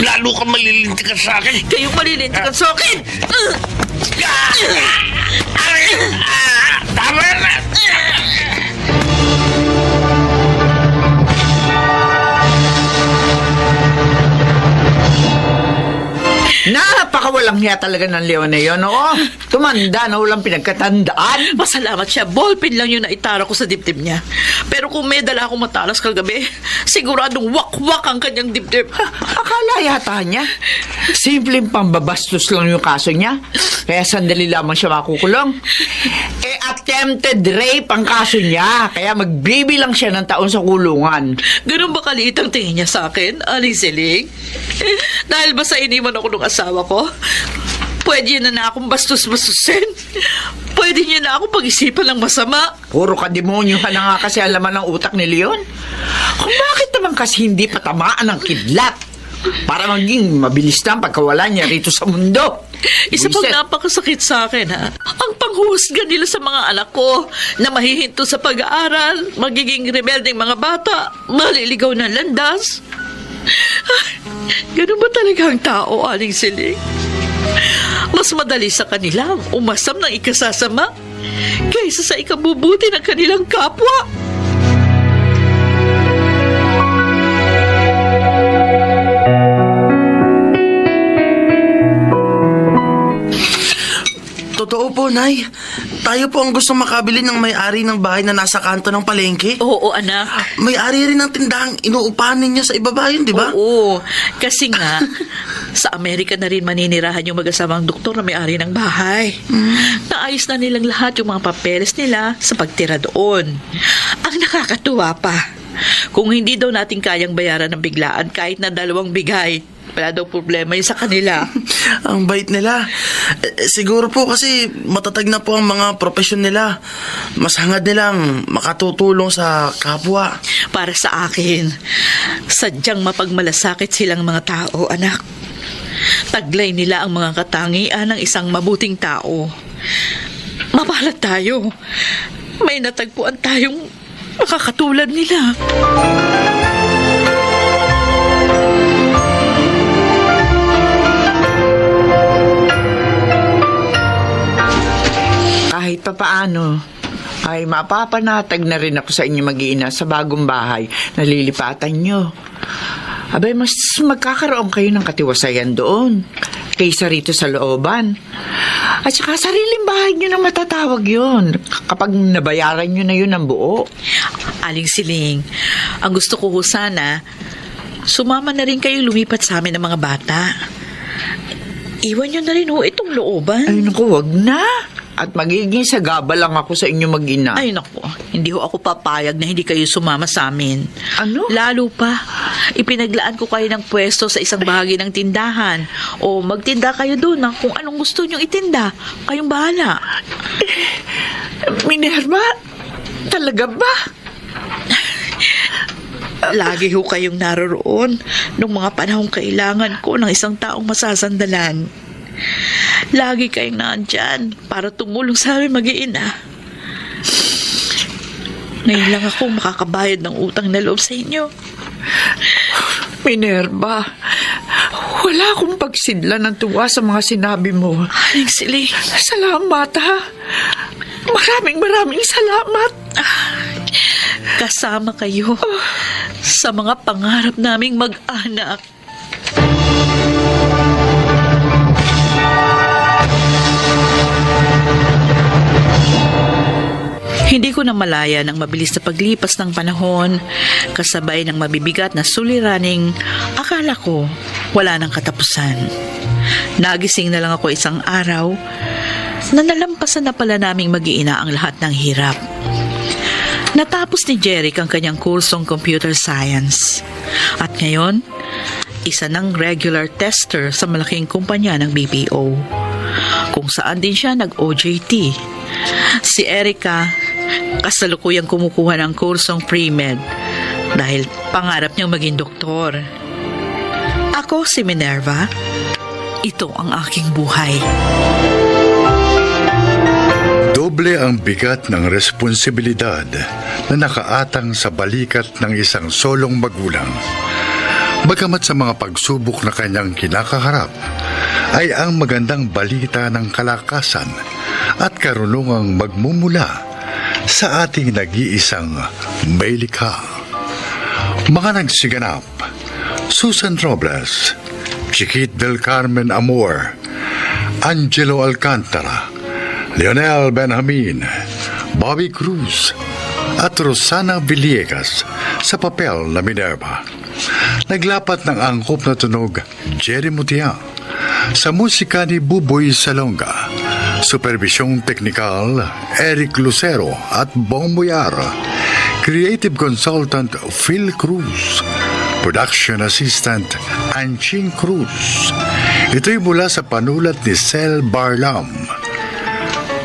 Lalo ka malilintikan sa akin. Kayong malilintikan sa akin! Tama na! Napakawalang hiya talaga ng Leon na yun, oo. Tumanda na walang pinagkatandaan. Pasalamat siya, ballpen lang yun na itara ko sa dibdib niya. Pero kung may dala akong matalas kagabi, siguradong wak-wak ang kanyang dibdib. Akala yata niya. Simpleng pambabastos lang yung kaso niya. Kaya sandali lamang siya makukulong. Attempted rape ang kaso niya. Kaya magbibilang siya ng taon sa kulungan. Ganun ba kaliit ang tingin niya sa akin, Aling Siling? Dahil ba sa iniwan ako ng asawa ko? Pwede niya na akong bastos-bastusin. Pwede niya na akong pag-isipan ng masama. Puro kademonyo ka na nga kasi ang laman ng utak ni Leon. Kung bakit naman kasi hindi patamaan ng kidlat? Para maging mabilis na ang pagkawala niya rito sa mundo. Isa pang Buisit. napakasakit sa akin, ha? Ang panghuhusga nila sa mga anak ko na mahihinto sa pag-aaral, magiging rebeldeng mga bata, maliligaw ng landas. Ganun ba talaga ang tao, Aling Siling? Mas madali sa kanila ang umasam ng ikasasama kaysa sa ikabubuti ng kanilang kapwa. Totoo po, Nay. Tayo po ang gusto makabili ng may-ari ng bahay na nasa kanto ng palengke. Oo, anak. May-ari rin ng tindahang inuupahan ninyo sa ibabayan, di ba? Oo, kasi nga, sa Amerika na rin maninirahan yung mag-asamang doktor na may-ari ng bahay. Naayos na nilang lahat yung mga papeles nila sa pagtira doon. Ang nakakatuwa pa, kung hindi daw natin kayang bayaran ng biglaan kahit na 2 bigay, Wala daw problema yun sa kanila. Ang bait nila. Siguro po kasi matatag na po ang mga profesyon nila. Mas hangad nilang makatutulong sa kapwa. Para sa akin, sadyang mapagmalasakit silang mga tao, anak. Taglay nila ang mga katangian ng isang mabuting tao. Mapalat tayo. May natagpuan tayong makakatulad nila. Kahit papaano, ay mapapanatag na rin ako sa inyo mag-iina sa bagong bahay na lilipatan nyo. Abay, mas magkakaroon kayo ng katiwasayan doon kaysa rito sa looban. At saka sariling bahay nyo na matatawag yun kapag nabayaran nyo na yun ang buo. Aling Siling, ang gusto ko sana, sumama na rin kayo lumipat sa amin ng mga bata. Iwan nyo na rin itong looban. Ay naku, wag na. At magiging sagaba lang ako sa inyo mag-ina. Ay naku, hindi ako papayag na hindi kayo sumama sa amin. Ano? Lalo pa, ipinaglaan ko kayo ng pwesto sa isang bahagi ng tindahan. O magtinda kayo doon ng kung anong gusto nyong itinda. Kayong bahala. Minerva, talaga ba? Lagi ho kayong naroroon nung mga panahong kailangan ko ng isang taong masasandalan. Lagi kayong naandyan para tumulong sa amin mag-iina. Ngayon lang ako makakabayad ng utang na loob sa inyo. Minerva, wala akong pagsidla ng tuwa sa mga sinabi mo. Aling Siling, Salamat, ha? Maraming salamat. kasama kayo sa mga pangarap naming mag-anak. Hindi ko na malaya ng mabilis na paglipas ng panahon, kasabay ng mabibigat na suliraning akala ko wala nang katapusan. Nagising na lang ako isang araw na nalampasan na pala naming mag-iina ang lahat ng hirap. Natapos ni Jeric ang kanyang kursong computer science. At ngayon, isa ng regular tester sa malaking kumpanya ng BPO, kung saan din siya nag-OJT. Si Erica, kasalukuyang kumukuha ng kursong pre-med dahil pangarap niyang maging doktor. Ako si Minerva. Ito ang aking buhay. Doble ang bigat ng responsibilidad na nakaatang sa balikat ng isang solong magulang. Bagamat sa mga pagsubok na kanyang kinakaharap, ay ang magandang balita ng kalakasan at karunungang magmumula sa ating nag-iisang may likha. Mga nagsiganap: Susan Robles, Chiquit del Carmen Amor, Angelo Alcantara, Leonel Benjamin, Bobby Cruz, at Rosana Villegas sa papel na Minerva. Naglapat ng angkop na tunog Jerry Mutia, sa musika ni Buboy Salonga, supervisyong teknikal Eric Lucero at Bong Muyar, creative consultant Phil Cruz, production assistant Anching Cruz. Ito'y mula sa panulat ni Sel Barlam.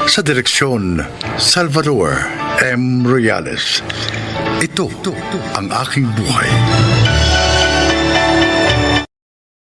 Sa direksyon, Salvador M. Royales. Ito ang aking buhay.